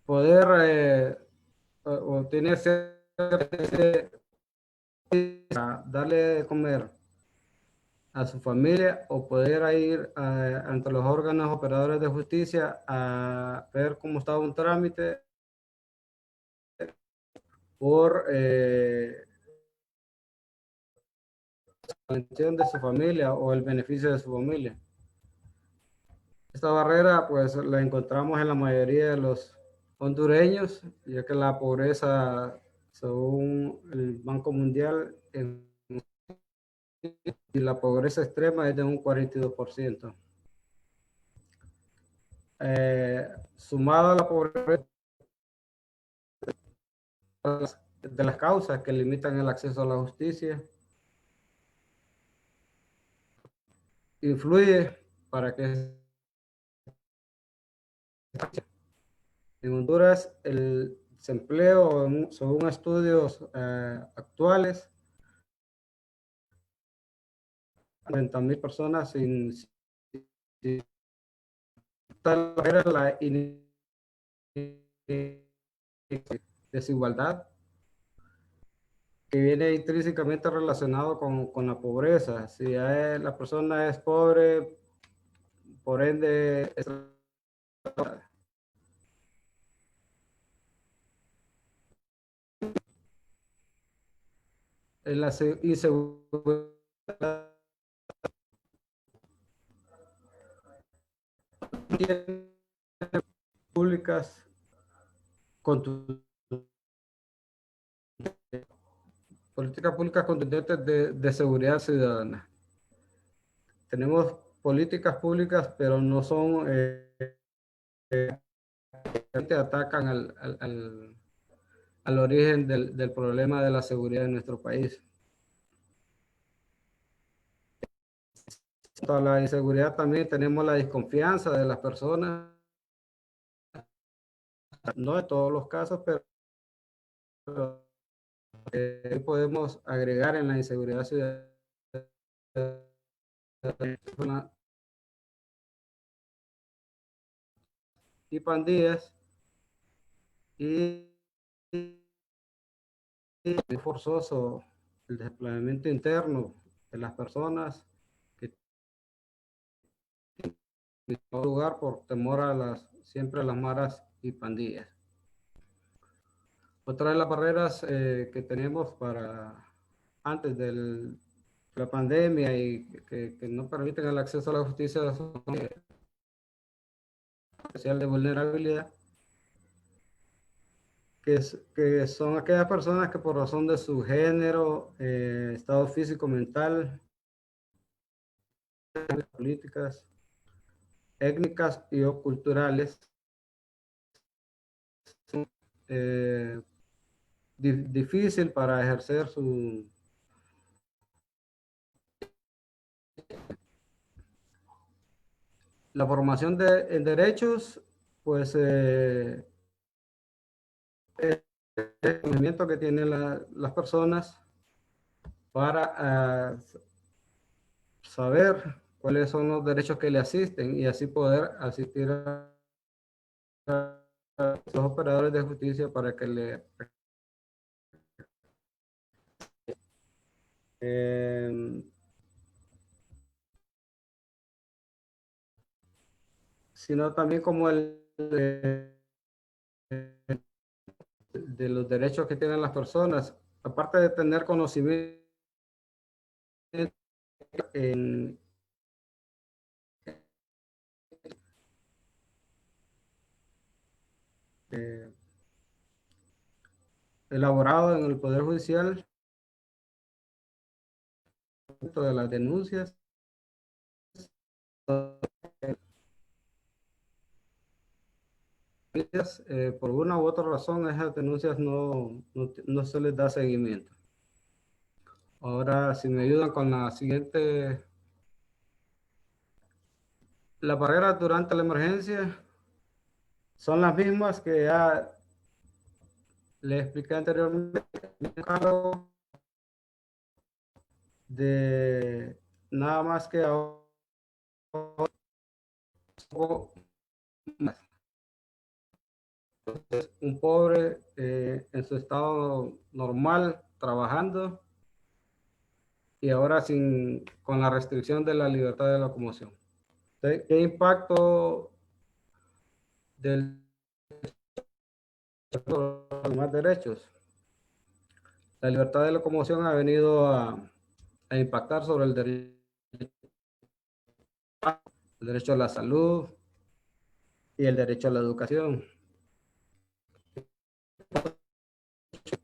poder o tener darle de comer a su familia o poder ir ante los órganos operadores de justicia a ver cómo estaba un trámite por la atención de su familia o el beneficio de su familia. Esta barrera pues la encontramos en la mayoría de los hondureños, ya que la pobreza, según el Banco Mundial, y la pobreza extrema es de un 42%. Sumado a la pobreza, de las causas que limitan el acceso a la justicia, influye para que en Honduras el desempleo, según estudios actuales, 40,000 personas sin la desigualdad que viene intrínsecamente relacionado con la pobreza. Si la persona es pobre, por ende es la inseguridad públicas políticas públicas contundentes de seguridad ciudadana. Tenemos políticas públicas, pero no son que atacan al origen del problema de la seguridad en nuestro país. Para la inseguridad también tenemos la desconfianza de las personas, no en todos los casos, pero podemos agregar en la inseguridad ciudadana y pandillas y es forzoso el desplegamiento interno de las personas que tienen lugar por temor a siempre a las maras y pandillas. Otra de las barreras que tenemos para antes de la pandemia y que no permiten el acceso a la justicia especial de vulnerabilidad, que son aquellas personas que por razón de su género, estado físico, mental, políticas, étnicas y o culturales, difícil para ejercer la formación en derechos, pues el conocimiento que tienen las personas para saber cuáles son los derechos que le asisten y así poder asistir a los operadores de justicia para que eh, sino también como de los derechos que tienen las personas, aparte de tener conocimiento en, eh, elaborado en el Poder Judicial de las denuncias, por una u otra razón a esas denuncias no se les da seguimiento. Ahora, si me ayudan con la siguiente, las barreras durante la emergencia son las mismas que ya le expliqué anteriormente, de nada más que ahora un pobre en su estado normal trabajando y ahora con la restricción de la libertad de locomoción. ¿Qué impacto del los más derechos? La libertad de locomoción ha venido a impactar sobre el derecho a la salud y el derecho a la educación.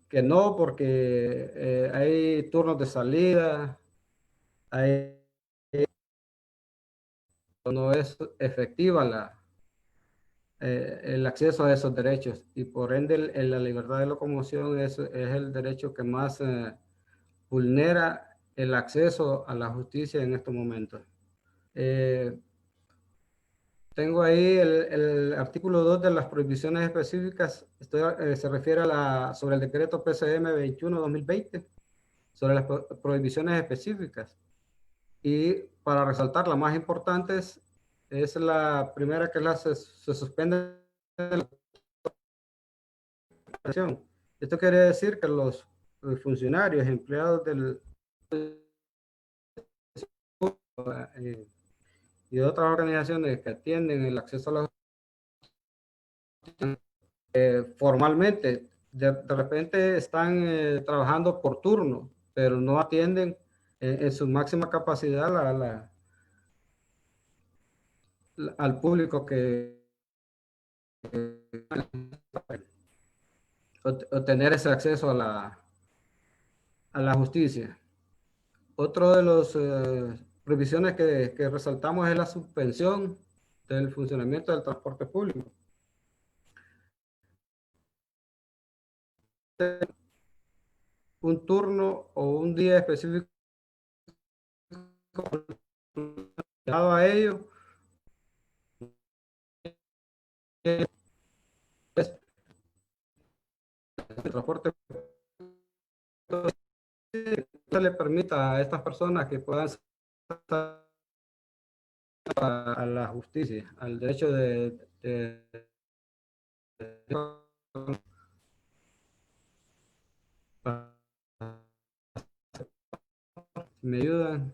Que no, porque hay turnos de salida, no es efectiva el acceso a esos derechos y por ende la libertad de locomoción es el derecho que más vulnera el acceso a la justicia en estos momentos. Tengo ahí el artículo 2 de las prohibiciones específicas. Se refiere sobre el decreto PCM 21-2020, sobre las prohibiciones específicas. Y para resaltar, la más importante es la primera, que se suspende la acción. Esto quiere decir que los funcionarios, empleados eh, y de otras organizaciones que atienden el acceso a la justicia, formalmente, de repente están trabajando por turno, pero no atienden en su máxima capacidad al público que obtener ese acceso a la justicia. Otro de las prohibiciones que resaltamos es la suspensión del funcionamiento del transporte público. Un turno o un día específico dado a ello, el transporte se le permita a estas personas que puedan a la justicia, al derecho me ayudan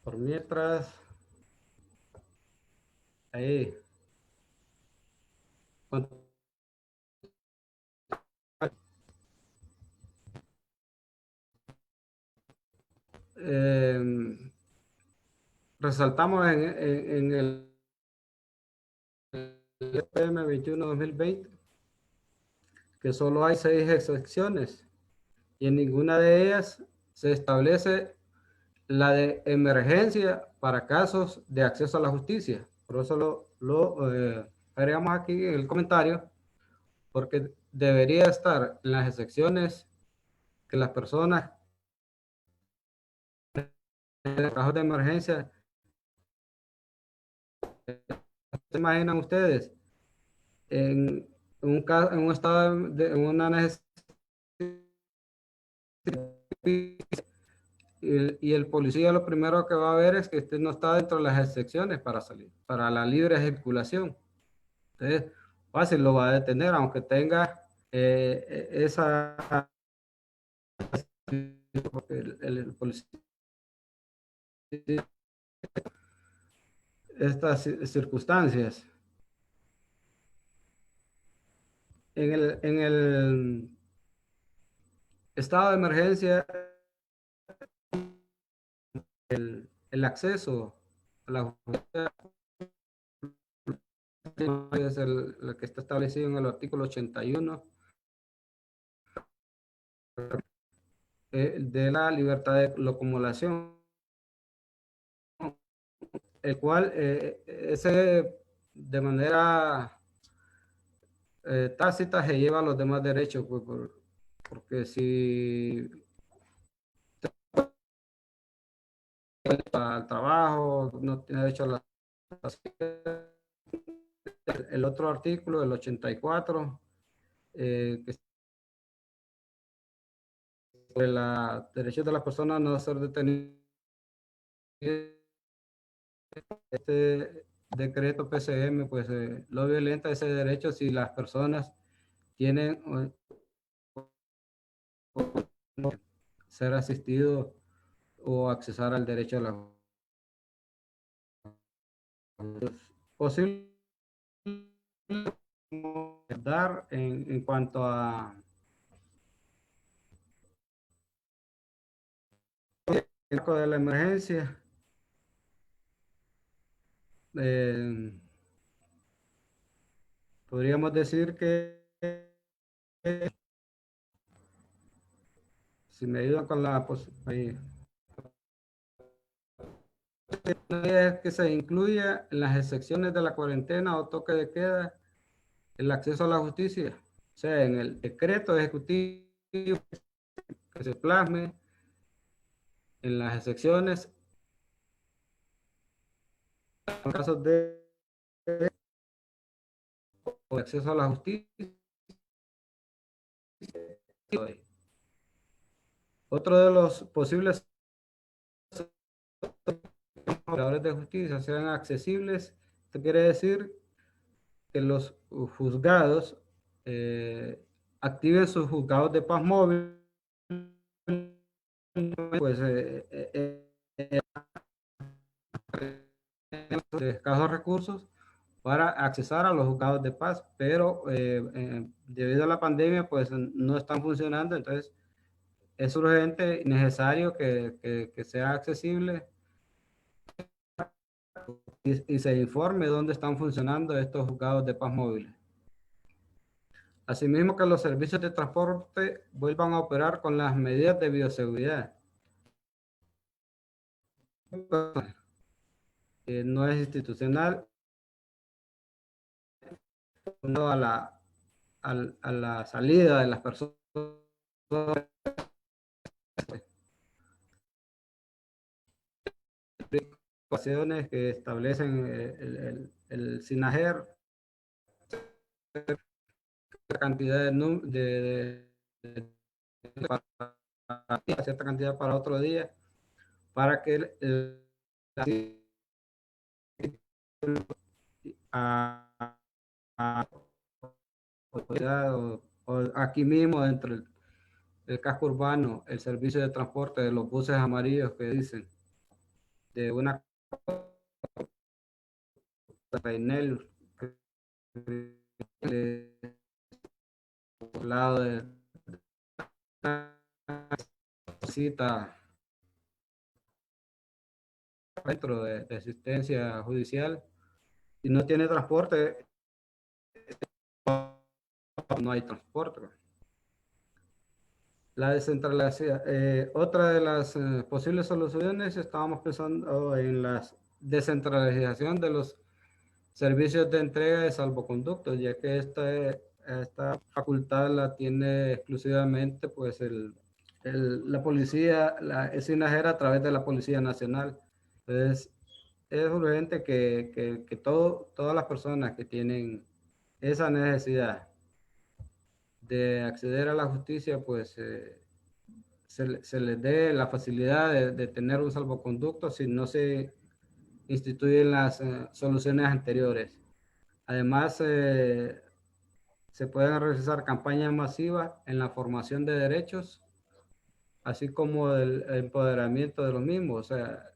por mientras ahí eh, resaltamos en el PM 21-2020 que solo hay 6 excepciones y en ninguna de ellas se establece la de emergencia para casos de acceso a la justicia. Por eso lo agregamos aquí en el comentario, porque debería estar en las excepciones que las personas en casos de emergencia, ¿se imaginan ustedes en en un estado en una necesidad y el policía lo primero que va a ver es que usted no está dentro de las excepciones para salir, para la libre circulación? Entonces, fácil lo va a detener, aunque tenga esa... el policía, estas circunstancias. En el estado de emergencia, el acceso a la justicia es el que está establecido en el artículo 81 de la libertad de locomoción, el cual ese de manera tácita se lleva a los demás derechos, pues, porque si al trabajo no tiene derecho a la... El otro artículo, el 84, que sobre los derechos de las personas a no ser detenidas. Este decreto PCM, pues lo violenta ese derecho si las personas tienen ser asistidos o accesar al derecho a la posible dar en cuanto a el marco de la emergencia. Podríamos decir que si me ayudan con la es que se incluya en las excepciones de la cuarentena o toque de queda el acceso a la justicia, o sea, en el decreto ejecutivo que se plasme en las excepciones en casos de acceso a la justicia. Otro de los posibles operadores de justicia sean accesibles. Esto quiere decir que los juzgados activen sus juzgados de paz móvil, pues de escasos recursos para accesar a los juzgados de paz, pero debido a la pandemia pues no están funcionando, entonces es urgente y necesario que sea accesible y se informe dónde están funcionando estos juzgados de paz móviles. Asimismo, que los servicios de transporte vuelvan a operar con las medidas de bioseguridad. No es institucional, no a la salida de las personas que establecen el SINAGER, la cantidad de cierta cantidad para otro día, para que o aquí mismo dentro del casco urbano, el servicio de transporte de los buses amarillos que dicen de una Reinel lado de cita dentro de asistencia judicial y no tiene transporte, no hay transporte. La descentralización. Otra de las posibles soluciones, estábamos pensando en la descentralización de los servicios de entrega de salvoconductos, ya que esta facultad la tiene exclusivamente pues la policía, es SINAJER a través de la Policía Nacional. Entonces, es urgente que todas las personas que tienen esa necesidad de acceder a la justicia, pues se les dé la facilidad de tener un salvoconducto si no se instituyen las soluciones anteriores. Además, se pueden realizar campañas masivas en la formación de derechos, así como el empoderamiento de los mismos. O sea,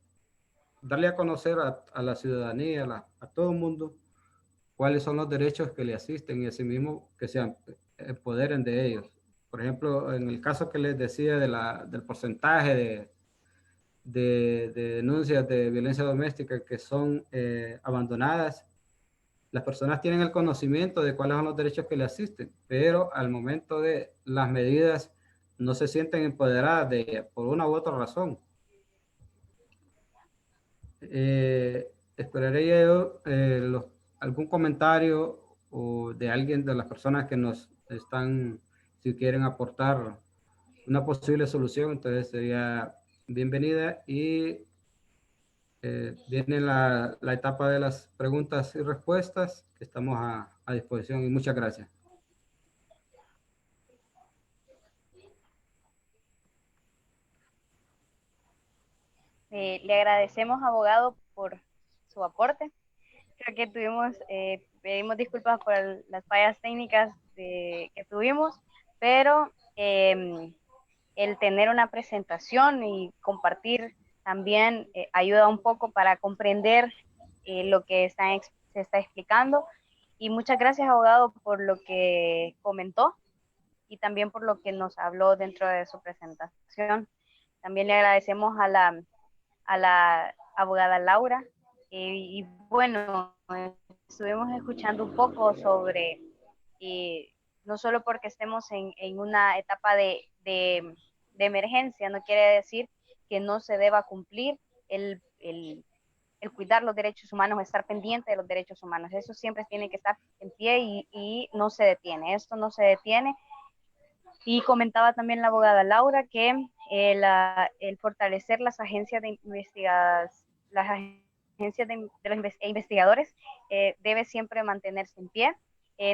darle a conocer a la ciudadanía, a todo el mundo, cuáles son los derechos que le asisten y asimismo que se empoderen de ellos. Por ejemplo, en el caso que les decía del porcentaje de denuncias de violencia doméstica que son abandonadas, las personas tienen el conocimiento de cuáles son los derechos que le asisten, pero al momento de las medidas no se sienten empoderadas por una u otra razón. Esperaría yo algún comentario o de alguien de las personas que nos están, si quieren aportar una posible solución, entonces sería bienvenida. Y viene la etapa de las preguntas y respuestas, que estamos a disposición, y muchas gracias. Le agradecemos, abogado, por su aporte. Creo que pedimos disculpas por las fallas técnicas que tuvimos, pero el tener una presentación y compartir también ayuda un poco para comprender lo que se está explicando. Y muchas gracias, abogado, por lo que comentó y también por lo que nos habló dentro de su presentación. También le agradecemos a la abogada Laura. Y bueno, estuvimos escuchando un poco sobre, no solo porque estemos en una etapa de emergencia, no quiere decir que no se deba cumplir el cuidar los derechos humanos, estar pendiente de los derechos humanos. Eso siempre tiene que estar en pie y no se detiene. Esto no se detiene. Y comentaba también la abogada Laura que el fortalecer las agencias de las agencias de los investigadores debe siempre mantenerse en pie.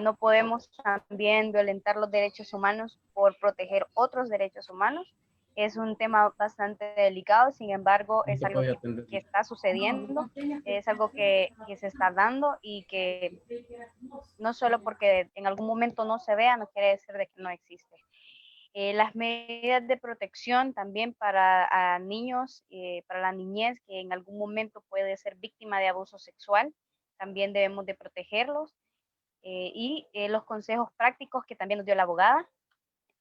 No podemos también violentar los derechos humanos por proteger otros derechos humanos. Es un tema bastante delicado, sin embargo, es algo que está sucediendo, es algo que se está dando y que no solo porque en algún momento no se vea, no quiere decir de que no existe. Las medidas de protección también para niños, para la niñez que en algún momento puede ser víctima de abuso sexual, también debemos de protegerlos. Y los consejos prácticos que también nos dio la abogada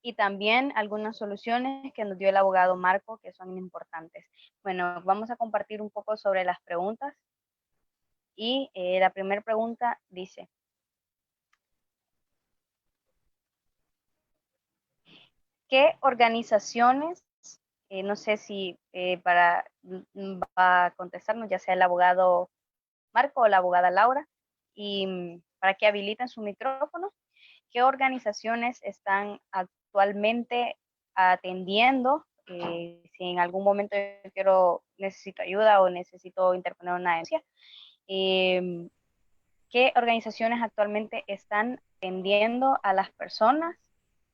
y también algunas soluciones que nos dio el abogado Marco que son importantes. Bueno, vamos a compartir un poco sobre las preguntas y la primera pregunta dice: ¿qué organizaciones, no sé si va a contestarnos ya sea el abogado Marco o la abogada Laura, y para que habiliten su micrófono, qué organizaciones están actualmente atendiendo, si en algún momento necesito ayuda o necesito interponer una denuncia, qué organizaciones actualmente están atendiendo a las personas,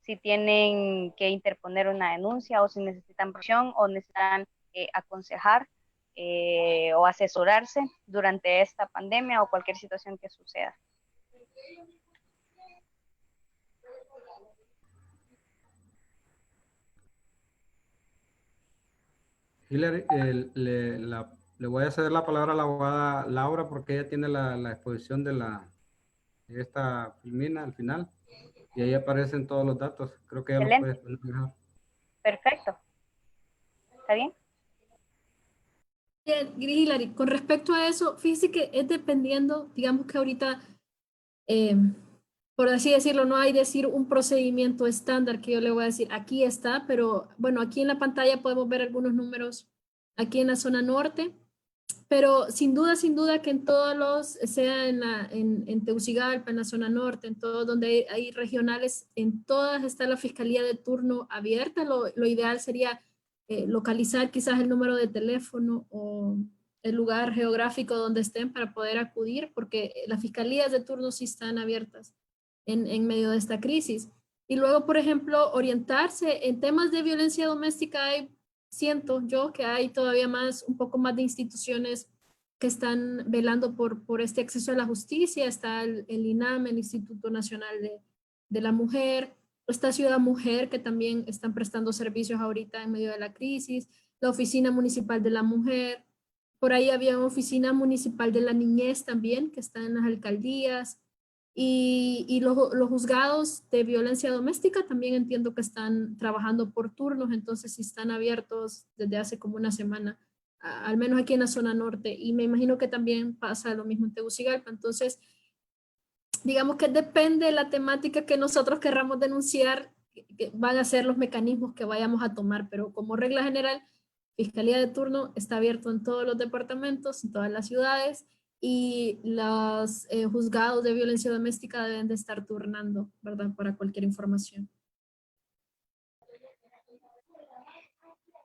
si tienen que interponer una denuncia o si necesitan presión o necesitan aconsejar o asesorarse durante esta pandemia o cualquier situación que suceda. Hillary, le voy a ceder la palabra a la abogada Laura porque ella tiene la exposición de esta filmina al final y ahí aparecen todos los datos. Creo que ella los puede Excelente. exponer mejor. Perfecto. ¿Está bien? Bien, Hilary, con respecto a eso, fíjese que es dependiendo, digamos que ahorita por así decirlo, no hay decir un procedimiento estándar que yo le voy a decir, aquí está, pero bueno, aquí en la pantalla podemos ver algunos números aquí en la zona norte, pero sin duda que en todos los, sea en Tegucigalpa, en la zona norte, en todo donde hay regionales, en todas está la fiscalía de turno abierta. Lo ideal sería localizar quizás el número de teléfono o el lugar geográfico donde estén para poder acudir, porque las fiscalías de turno sí están abiertas en medio de esta crisis. Y luego, por ejemplo, orientarse en temas de violencia doméstica. Siento yo que hay todavía un poco más de instituciones que están velando por este acceso a la justicia. Está el INAM, el Instituto Nacional de la Mujer, esta Ciudad Mujer, que también están prestando servicios ahorita en medio de la crisis, la Oficina Municipal de la Mujer, por ahí había una Oficina Municipal de la Niñez también, que está en las alcaldías, y los juzgados de violencia doméstica también entiendo que están trabajando por turnos, entonces sí están abiertos desde hace como una semana, al menos aquí en la zona norte, y me imagino que también pasa lo mismo en Tegucigalpa. Entonces, digamos que depende de la temática que nosotros querramos denunciar, que van a ser los mecanismos que vayamos a tomar, pero como regla general, Fiscalía de turno está abierto en todos los departamentos, en todas las ciudades, y los juzgados de violencia doméstica deben de estar turnando, ¿verdad? Para cualquier información.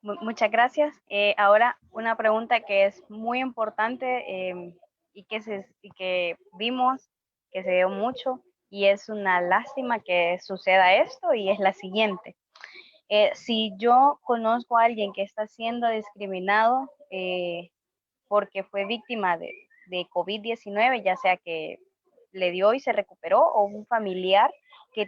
Muchas gracias. Ahora una pregunta que es muy importante y que vimos que se dio mucho y es una lástima que suceda esto y es la siguiente. Si yo conozco a alguien que está siendo discriminado porque fue víctima de COVID-19, ya sea que le dio y se recuperó, o un familiar que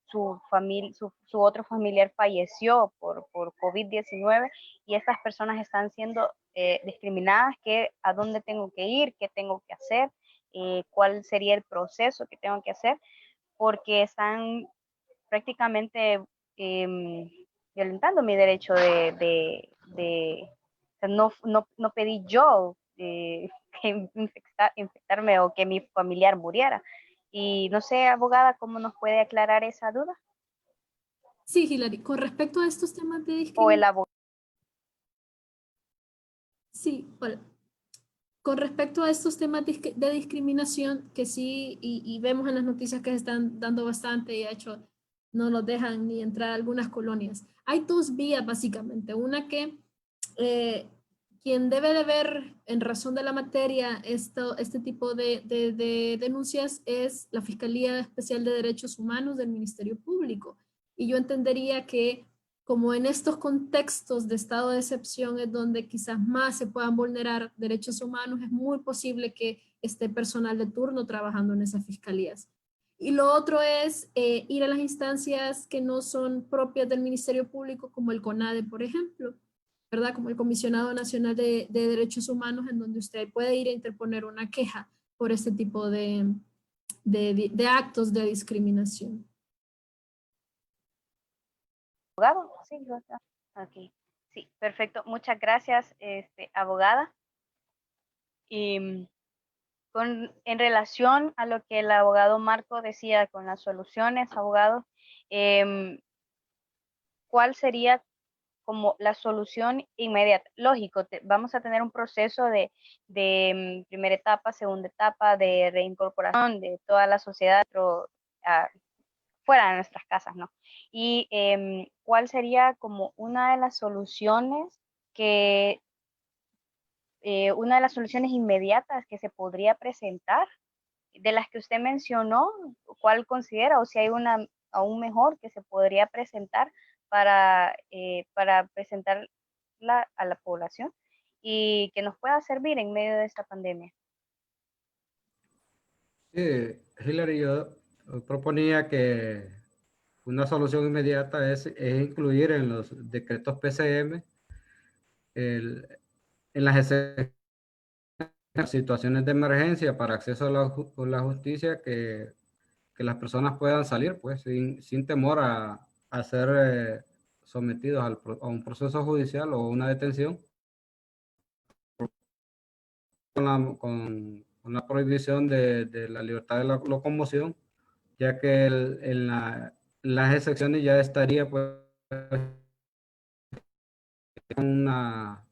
su familia, su otro familiar falleció por COVID-19 y estas personas están siendo discriminadas, a dónde tengo que ir, qué tengo que hacer, cuál sería el proceso que tengo que hacer, porque están prácticamente violentando mi derecho o sea, no pedí yo que infectarme o que mi familiar muriera. Y no sé, abogada, ¿cómo nos puede aclarar esa duda? Sí, Hilary, con respecto a estos temas de O el discriminación. abogado. Sí, hola. Con respecto a estos temas de discriminación, que sí, y vemos en las noticias que se están dando bastante, y de hecho no nos dejan ni entrar a algunas colonias. Hay dos vías básicamente. Una que quien debe de ver en razón de la materia este tipo de denuncias es la Fiscalía Especial de Derechos Humanos del Ministerio Público. Y yo entendería que como en estos contextos de estado de excepción es donde quizás más se puedan vulnerar derechos humanos, es muy posible que esté personal de turno trabajando en esas fiscalías. Y lo otro es ir a las instancias que no son propias del Ministerio Público, como el CONADE, por ejemplo, ¿verdad? Como el Comisionado Nacional de Derechos Humanos, en donde usted puede ir a interponer una queja por este tipo de actos de discriminación. ¿Abogado? Sí, okay. Sí, perfecto. Muchas gracias, abogada. Y en relación a lo que el abogado Marco decía con las soluciones, abogado, ¿cuál sería como la solución inmediata? Lógico, vamos a tener un proceso de primera etapa, segunda etapa, de reincorporación de toda la sociedad fuera de nuestras casas, ¿no? Y ¿cuál sería como una de las soluciones una de las soluciones inmediatas que se podría presentar, de las que usted mencionó, cuál considera, o si hay una aún mejor que se podría presentar para presentarla a la población y que nos pueda servir en medio de esta pandemia? Sí, Hillary, yo proponía que una solución inmediata es incluir en los decretos PCM en las situaciones de emergencia para acceso a la justicia, que las personas puedan salir pues sin temor a ser sometidos a un proceso judicial o una detención con la prohibición de la libertad de la locomoción ya que las excepciones ya estaría pues una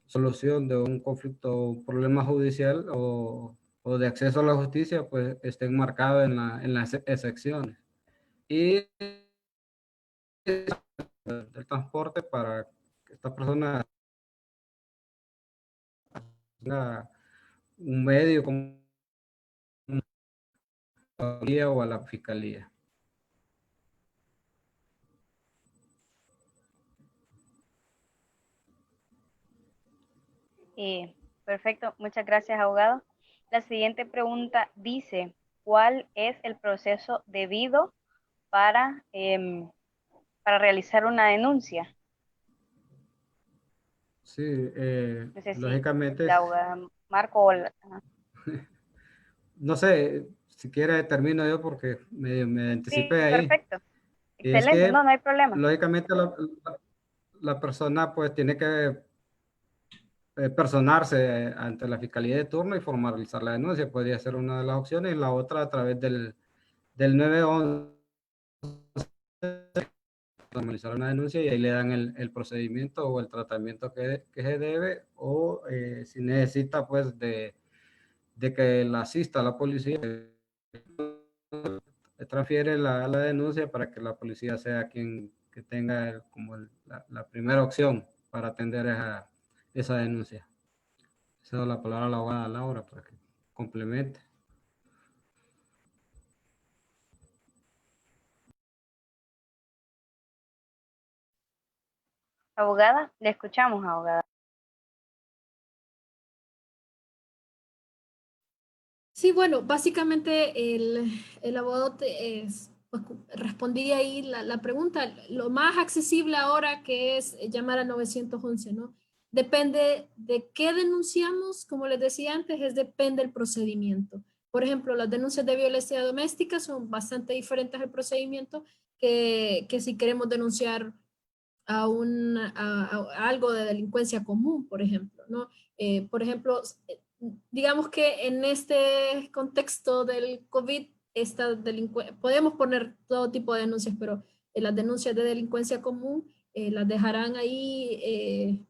solución de un conflicto, un problema judicial o de acceso a la justicia, pues esté enmarcado en las excepciones. Y el transporte para que esta persona tenga un medio como a la policía o a la fiscalía. Perfecto, muchas gracias, abogado. La siguiente pregunta dice, ¿cuál es el proceso debido para realizar una denuncia? Sí, No sé si lógicamente, la abogada Marco o ajá. no sé, si quiere termino yo porque me Sí, anticipé ahí. perfecto. Y es Excelente, que, no hay problema. lógicamente, la persona pues tiene que personarse ante la fiscalía de turno y formalizar la denuncia. Podría ser una de las opciones y la otra a través del 911 formalizar una denuncia y ahí le dan el procedimiento o el tratamiento que se debe o si necesita pues de que la asista a la policía, transfiere la denuncia para que la policía sea quien que tenga como la primera opción para atender esa denuncia. Cedo la palabra a la abogada Laura para que complemente. Abogada, le escuchamos, abogada. Sí, bueno, básicamente el abogado pues, respondía ahí la pregunta. Lo más accesible ahora que es llamar al 911, ¿no? Depende de qué denunciamos, como les decía antes, depende del procedimiento. Por ejemplo, las denuncias de violencia doméstica son bastante diferentes al procedimiento que si queremos denunciar a algo de delincuencia común, por ejemplo, ¿no? Por ejemplo, digamos que en este contexto del COVID, podemos poner todo tipo de denuncias, pero las denuncias de delincuencia común las dejarán ahí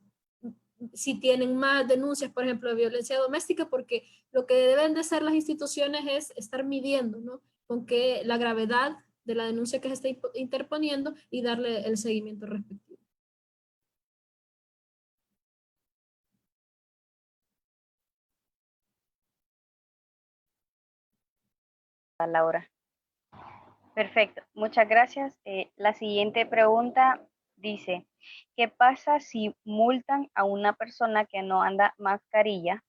si tienen más denuncias, por ejemplo, de violencia doméstica, porque lo que deben de hacer las instituciones es estar midiendo, ¿no? Con que la gravedad de la denuncia que se está interponiendo y darle el seguimiento respectivo. Laura. Perfecto, muchas gracias. La siguiente pregunta dice, ¿qué pasa si multan a una persona que no anda mascarilla,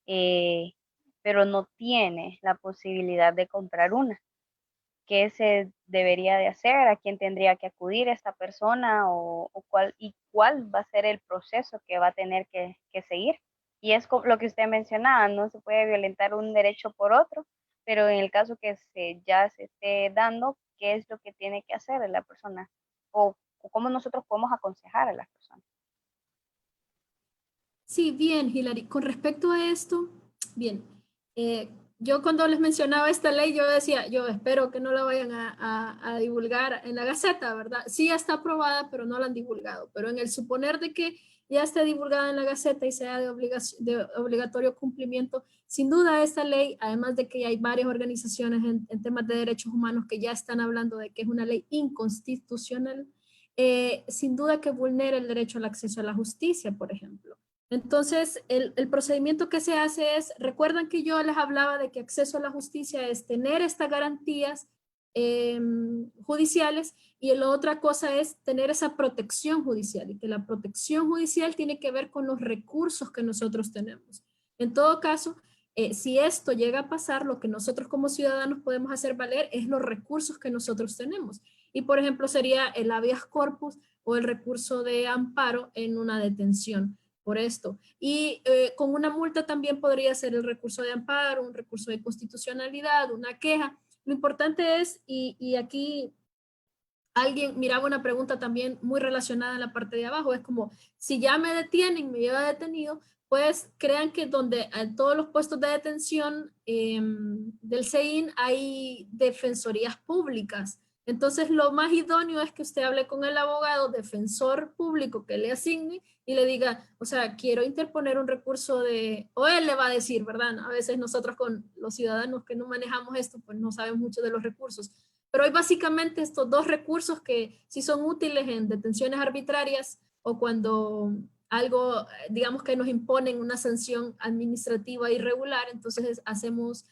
pero no tiene la posibilidad de comprar una? ¿Qué se debería de hacer? ¿A quién tendría que acudir esta persona? ¿O cuál va a ser el proceso que va a tener que seguir? Y es lo que usted mencionaba, no se puede violentar un derecho por otro, pero en el caso que ya se esté dando, ¿qué es lo que tiene que hacer la persona? O cómo nosotros podemos aconsejar a las personas. Sí, bien, Hilary. Con respecto a esto, bien, yo cuando les mencionaba esta ley, yo decía, yo espero que no la vayan a divulgar en la Gaceta, ¿verdad? Sí, ya está aprobada, pero no la han divulgado. Pero en el suponer de que ya esté divulgada en la Gaceta y sea de obligatorio cumplimiento, sin duda esta ley, además de que hay varias organizaciones en temas de derechos humanos que ya están hablando de que es una ley inconstitucional, sin duda que vulnera el derecho al acceso a la justicia, por ejemplo. Entonces, el procedimiento que se hace es, recuerdan que yo les hablaba de que acceso a la justicia es tener estas garantías judiciales y la otra cosa es tener esa protección judicial y que la protección judicial tiene que ver con los recursos que nosotros tenemos. En todo caso, si esto llega a pasar, lo que nosotros como ciudadanos podemos hacer valer es los recursos que nosotros tenemos. Y por ejemplo sería el habeas corpus o el recurso de amparo en una detención por esto. Y con una multa también podría ser el recurso de amparo, un recurso de constitucionalidad, una queja. Lo importante es, y aquí alguien miraba una pregunta también muy relacionada en la parte de abajo, es como, si ya me detienen, me lleva detenido, pues crean que donde en todos los puestos de detención del CEIN hay defensorías públicas. Entonces, lo más idóneo es que usted hable con el abogado defensor público que le asigne y le diga, o sea, quiero interponer un recurso de, o él le va a decir, ¿verdad? A veces nosotros con los ciudadanos que no manejamos esto, pues no sabemos mucho de los recursos. Pero hay básicamente estos dos recursos que sí son útiles en detenciones arbitrarias o cuando algo, digamos que nos imponen una sanción administrativa irregular, entonces hacemos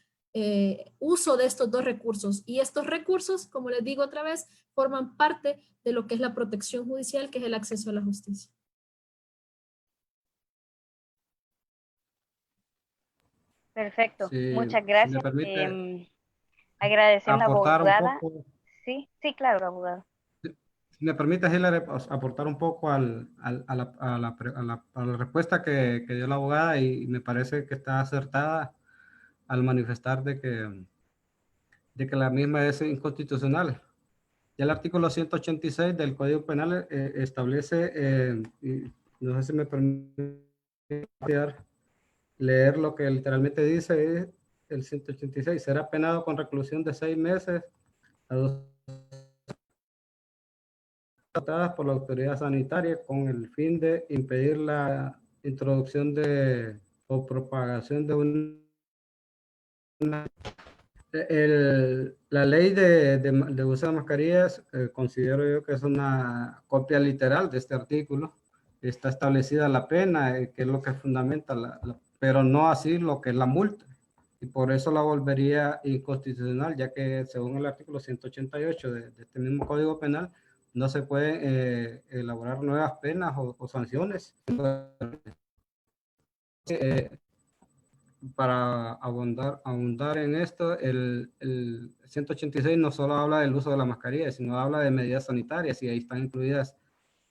uso de estos dos recursos. Y estos recursos, como les digo otra vez, forman parte de lo que es la protección judicial, que es el acceso a la justicia. Perfecto, Si, muchas si me gracias. permite Agradeciendo a la aportar un abogada. poco, Sí, sí, claro, abogada. si me permite, Hilary, aportar un poco a la respuesta que dio la abogada, y me parece que está acertada al manifestar de que la misma es inconstitucional. Ya el artículo 186 del Código Penal establece, y no sé si me permite leer lo que literalmente dice, el 186: será penado con reclusión de 6 meses a 2 tratadas por la autoridad sanitaria con el fin de impedir la introducción de o propagación de una. La ley de uso de mascarillas, considero yo que es una copia literal de este artículo. Está establecida la pena, que es lo que fundamenta, pero no así lo que es la multa. Y por eso la volvería inconstitucional, ya que según el artículo 188 de este mismo Código Penal, no se pueden elaborar nuevas penas o sanciones. Eh, para abundar en esto, el 186 no solo habla del uso de la mascarilla, sino habla de medidas sanitarias, y ahí están incluidas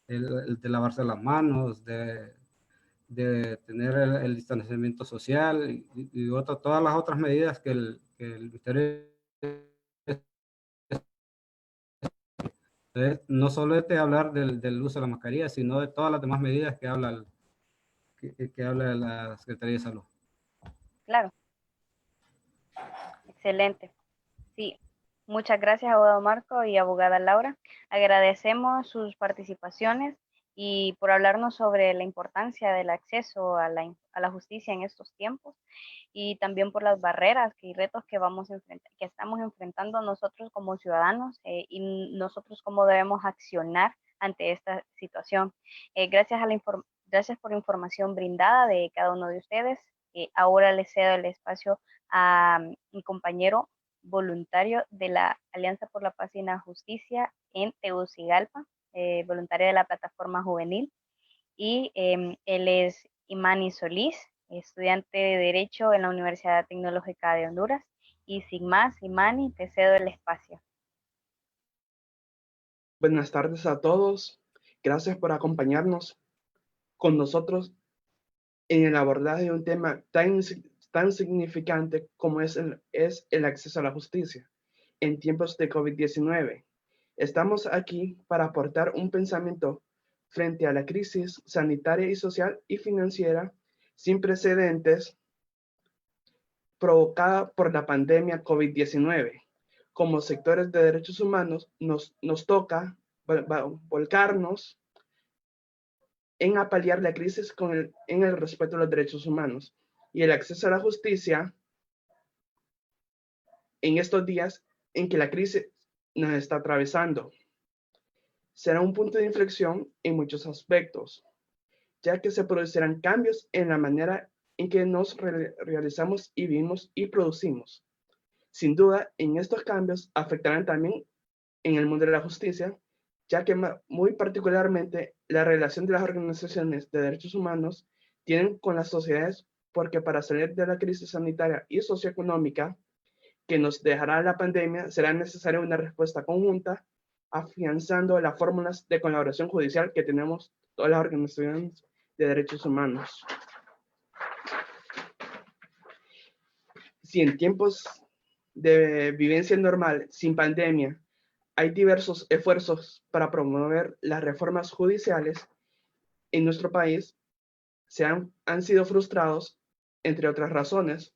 el de lavarse las manos, de tener el distanciamiento social y todas las otras medidas que el Ministerio. Entonces, no solo es de hablar del uso de la mascarilla, sino de todas las demás medidas que habla la Secretaría de Salud. Claro, excelente. Sí, muchas gracias, abogado Marco y abogada Laura. Agradecemos sus participaciones y por hablarnos sobre la importancia del acceso a la justicia en estos tiempos, y también por las barreras y retos que que estamos enfrentando nosotros como ciudadanos, y nosotros cómo debemos accionar ante esta situación. Gracias por la información brindada de cada uno de ustedes. Ahora les cedo el espacio a mi compañero voluntario de la Alianza por la Paz y la Justicia en Tegucigalpa, voluntario de la plataforma juvenil, y él es Imani Solís, estudiante de Derecho en la Universidad Tecnológica de Honduras. Y sin más, Imani, te cedo el espacio. Buenas tardes a todos. Gracias por acompañarnos con nosotros en el abordaje de un tema tan significante como es el acceso a la justicia en tiempos de COVID-19. Estamos aquí para aportar un pensamiento frente a la crisis sanitaria y social y financiera sin precedentes provocada por la pandemia COVID-19. Como sectores de derechos humanos, nos toca volcarnos en apalear la crisis en el respeto a los derechos humanos y el acceso a la justicia en estos días en que la crisis nos está atravesando. Será un punto de inflexión en muchos aspectos, ya que se producirán cambios en la manera en que nos realizamos y vivimos y producimos. Sin duda, en estos cambios afectarán también en el mundo de la justicia, ya que muy particularmente la relación de las organizaciones de derechos humanos tienen con las sociedades, porque para salir de la crisis sanitaria y socioeconómica que nos dejará la pandemia, será necesaria una respuesta conjunta, afianzando las fórmulas de colaboración judicial que tenemos todas las organizaciones de derechos humanos. Si en tiempos de vivencia normal, sin pandemia, hay diversos esfuerzos para promover las reformas judiciales en nuestro país, han sido frustrados, entre otras razones,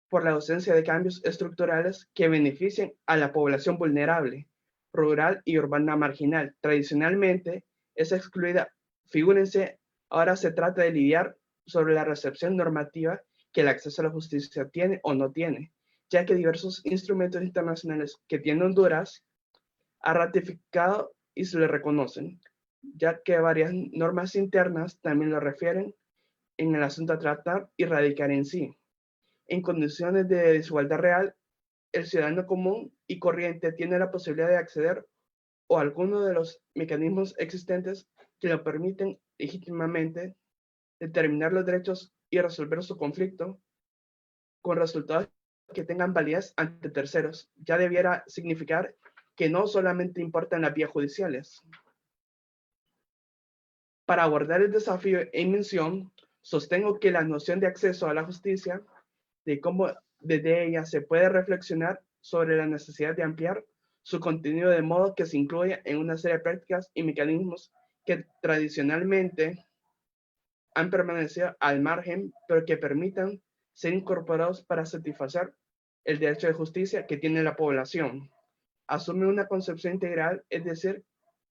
por la ausencia de cambios estructurales que beneficien a la población vulnerable, rural y urbana marginal. Tradicionalmente es excluida. Figúrense, ahora se trata de lidiar sobre la recepción normativa que el acceso a la justicia tiene o no tiene, ya que diversos instrumentos internacionales que tiene Honduras ha ratificado y se le reconocen, ya que varias normas internas también lo refieren en el asunto a tratar y radicar en sí. En condiciones de desigualdad real, el ciudadano común y corriente tiene la posibilidad de acceder a alguno de los mecanismos existentes que lo permiten legítimamente determinar los derechos y resolver su conflicto con resultados que tengan validez ante terceros. Ya debiera significar que no solamente importan las vías judiciales. Para abordar el desafío en mención, sostengo que la noción de acceso a la justicia, de cómo desde ella se puede reflexionar sobre la necesidad de ampliar su contenido de modo que se incluya en una serie de prácticas y mecanismos que tradicionalmente han permanecido al margen, pero que permitan ser incorporados para satisfacer el derecho de justicia que tiene la población. Asume una concepción integral, es decir,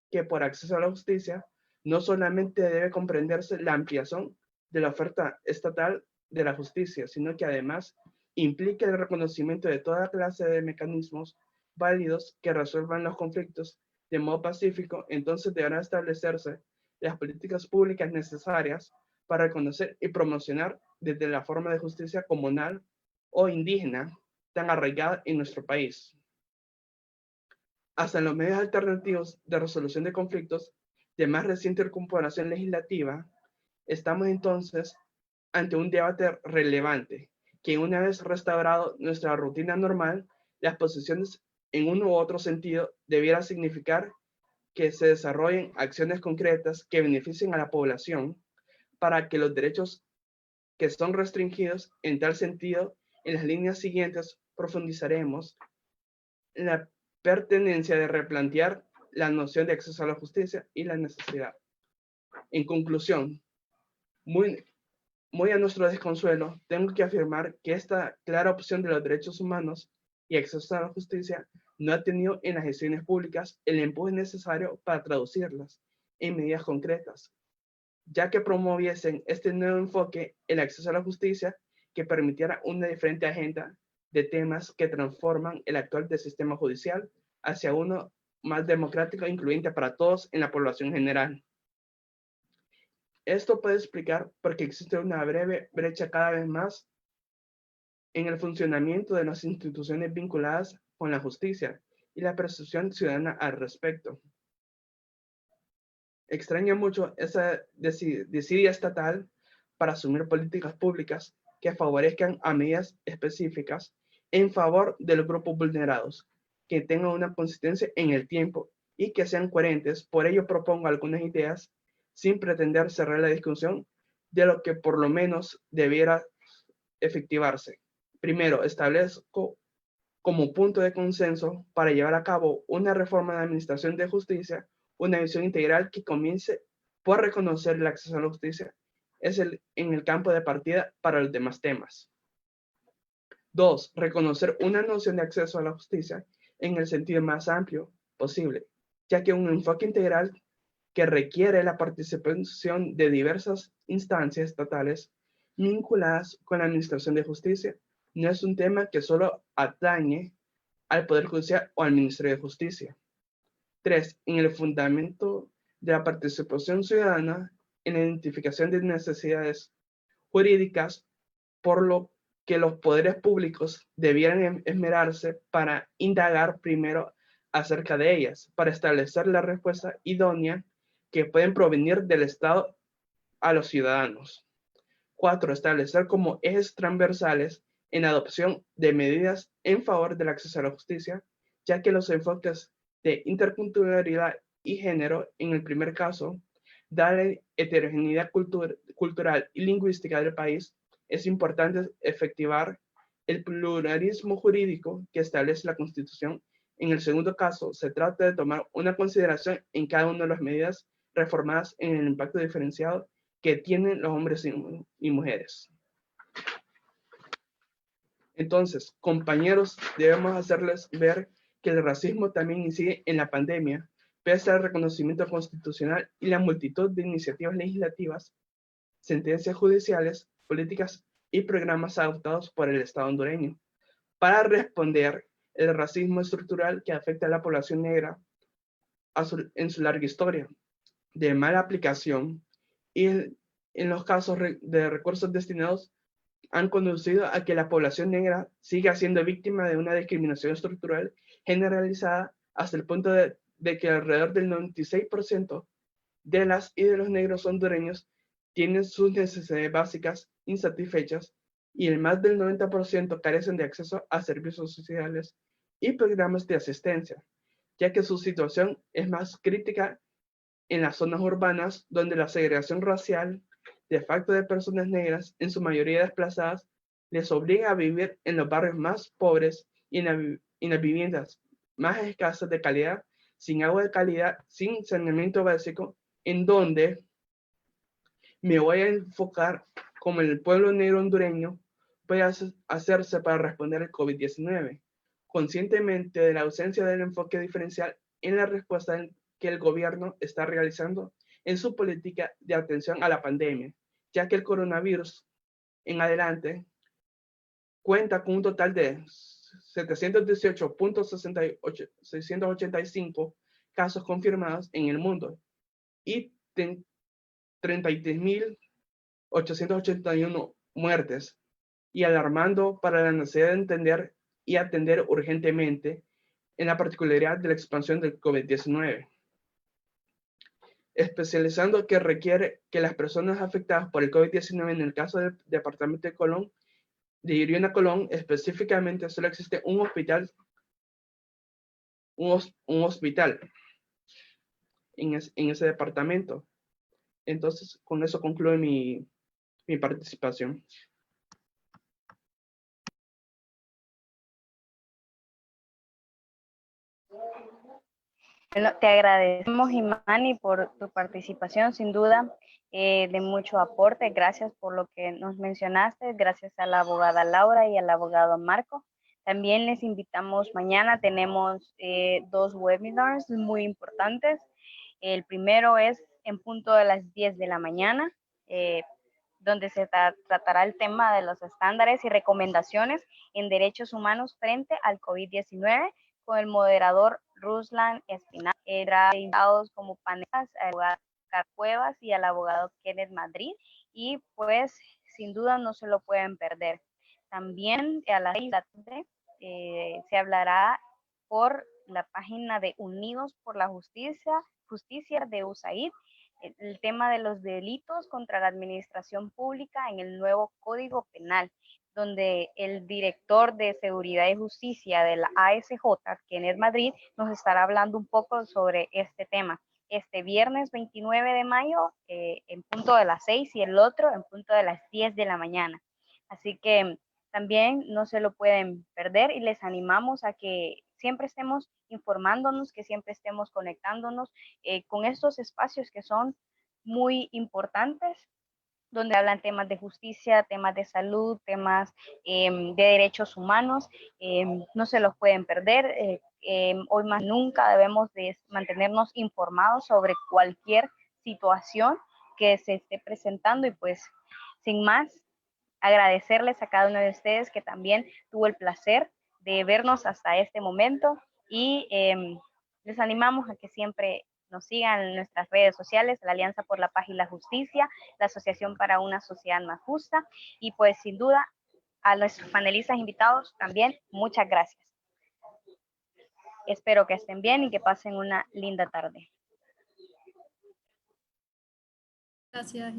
que por acceso a la justicia no solamente debe comprenderse la ampliación de la oferta estatal de la justicia, sino que además implica el reconocimiento de toda clase de mecanismos válidos que resuelvan los conflictos de modo pacífico. Entonces deberán establecerse las políticas públicas necesarias para reconocer y promocionar desde la forma de justicia comunal o indígena tan arraigada en nuestro país hasta los medios alternativos de resolución de conflictos de más reciente incorporación legislativa. Estamos entonces ante un debate relevante, que una vez restaurado nuestra rutina normal, las posiciones en uno u otro sentido debiera significar que se desarrollen acciones concretas que beneficien a la población para que los derechos que son restringidos en tal sentido, en las líneas siguientes profundizaremos en la pertenencia de replantear la noción de acceso a la justicia y la necesidad. En conclusión, muy a nuestro desconsuelo, tengo que afirmar que esta clara opción de los derechos humanos y acceso a la justicia no ha tenido en las gestiones públicas el empuje necesario para traducirlas en medidas concretas, ya que promoviesen este nuevo enfoque, el acceso a la justicia, que permitiera una diferente agenda de temas que transforman el actual sistema judicial hacia uno más democrático e incluyente para todos en la población general. Esto puede explicar por qué existe una breve brecha cada vez más en el funcionamiento de las instituciones vinculadas con la justicia y la percepción ciudadana al respecto. Extraña mucho esa desidia estatal para asumir políticas públicas que favorezcan a medidas específicas en favor de los grupos vulnerados, que tengan una consistencia en el tiempo y que sean coherentes. Por ello propongo algunas ideas sin pretender cerrar la discusión de lo que por lo menos debiera efectivarse. Primero, establezco como punto de consenso para llevar a cabo una reforma de administración de justicia, una visión integral que comience por reconocer el acceso a la justicia en el campo de partida para los demás temas. 2. Reconocer una noción de acceso a la justicia en el sentido más amplio posible, ya que un enfoque integral que requiere la participación de diversas instancias estatales vinculadas con la administración de justicia no es un tema que solo atañe al Poder Judicial o al Ministerio de Justicia. 3. En el fundamento de la participación ciudadana en la identificación de necesidades jurídicas, por lo que los poderes públicos debieran esmerarse para indagar primero acerca de ellas, para establecer la respuesta idónea que pueden provenir del Estado a los ciudadanos. 4. Establecer como ejes transversales en adopción de medidas en favor del acceso a la justicia, ya que los enfoques de interculturalidad y género, en el primer caso, dada la heterogeneidad cultural y lingüística del país, es importante efectivar el pluralismo jurídico que establece la Constitución En el segundo caso, se trata de tomar una consideración en cada una de las medidas reformadas en el impacto diferenciado que tienen los hombres y mujeres. Entonces, compañeros, debemos hacerles ver que el racismo también incide en la pandemia, pese al reconocimiento constitucional y la multitud de iniciativas legislativas, sentencias judiciales, políticas y programas adoptados por el Estado hondureño para responder el racismo estructural que afecta a la población negra en su larga historia de mala aplicación y en los casos de recursos destinados han conducido a que la población negra siga siendo víctima de una discriminación estructural generalizada hasta el punto de que alrededor del 96% de las y de los negros hondureños tienen sus necesidades básicas insatisfechas y el más del 90% carecen de acceso a servicios sociales y programas de asistencia, ya que su situación es más crítica en las zonas urbanas donde la segregación racial de facto de personas negras, en su mayoría desplazadas, les obliga a vivir en los barrios más pobres y en las viviendas más escasas de calidad, sin agua de calidad, sin saneamiento básico, en donde me voy a enfocar como el pueblo negro hondureño puede hacerse para responder al COVID-19, conscientemente de la ausencia del enfoque diferencial en la respuesta que el gobierno está realizando en su política de atención a la pandemia, ya que el coronavirus en adelante cuenta con un total de 718.685 casos confirmados en el mundo y 33.881 muertes, y alarmando para la necesidad de entender y atender urgentemente en la particularidad de la expansión del COVID-19. Especializando que requiere que las personas afectadas por el COVID-19 en el caso del departamento de Colón, de Iriona Colón, específicamente solo existe un hospital en ese departamento. Entonces, con eso concluye mi participación. Bueno, te agradecemos, Imani, por tu participación, sin duda, de mucho aporte. Gracias por lo que nos mencionaste, gracias a la abogada Laura y al abogado Marco. También les invitamos mañana, tenemos 2 webinars muy importantes. El primero es en punto de las 10 de la mañana, donde se tratará el tema de los estándares y recomendaciones en derechos humanos frente al COVID-19 con el moderador Ruslan Espinal. Era invitados como panelistas al abogado Cuevas y al abogado Kenneth Madrid, y pues sin duda no se lo pueden perder. También a las 6 de la tarde se hablará por la página de Unidos por la Justicia de USAID, el tema de los delitos contra la administración pública en el nuevo Código Penal, donde el director de Seguridad y Justicia de la ASJ, Kenneth Madrid, nos estará hablando un poco sobre este tema. Este viernes 29 de mayo en punto de las 6 y el otro en punto de las 10 de la mañana. Así que también no se lo pueden perder y les animamos a que siempre estemos informándonos, que siempre estemos conectándonos con estos espacios que son muy importantes, donde hablan temas de justicia, temas de salud, temas de derechos humanos. No se los pueden perder. Hoy más nunca debemos de mantenernos informados sobre cualquier situación que se esté presentando, y pues sin más, agradecerles a cada uno de ustedes que también tuvo el placer de vernos hasta este momento, y les animamos a que siempre nos sigan en nuestras redes sociales, la Alianza por la Paz y la Justicia, la Asociación para una Sociedad Más Justa, y pues sin duda a nuestros panelistas invitados también, muchas gracias. Espero que estén bien y que pasen una linda tarde. Gracias.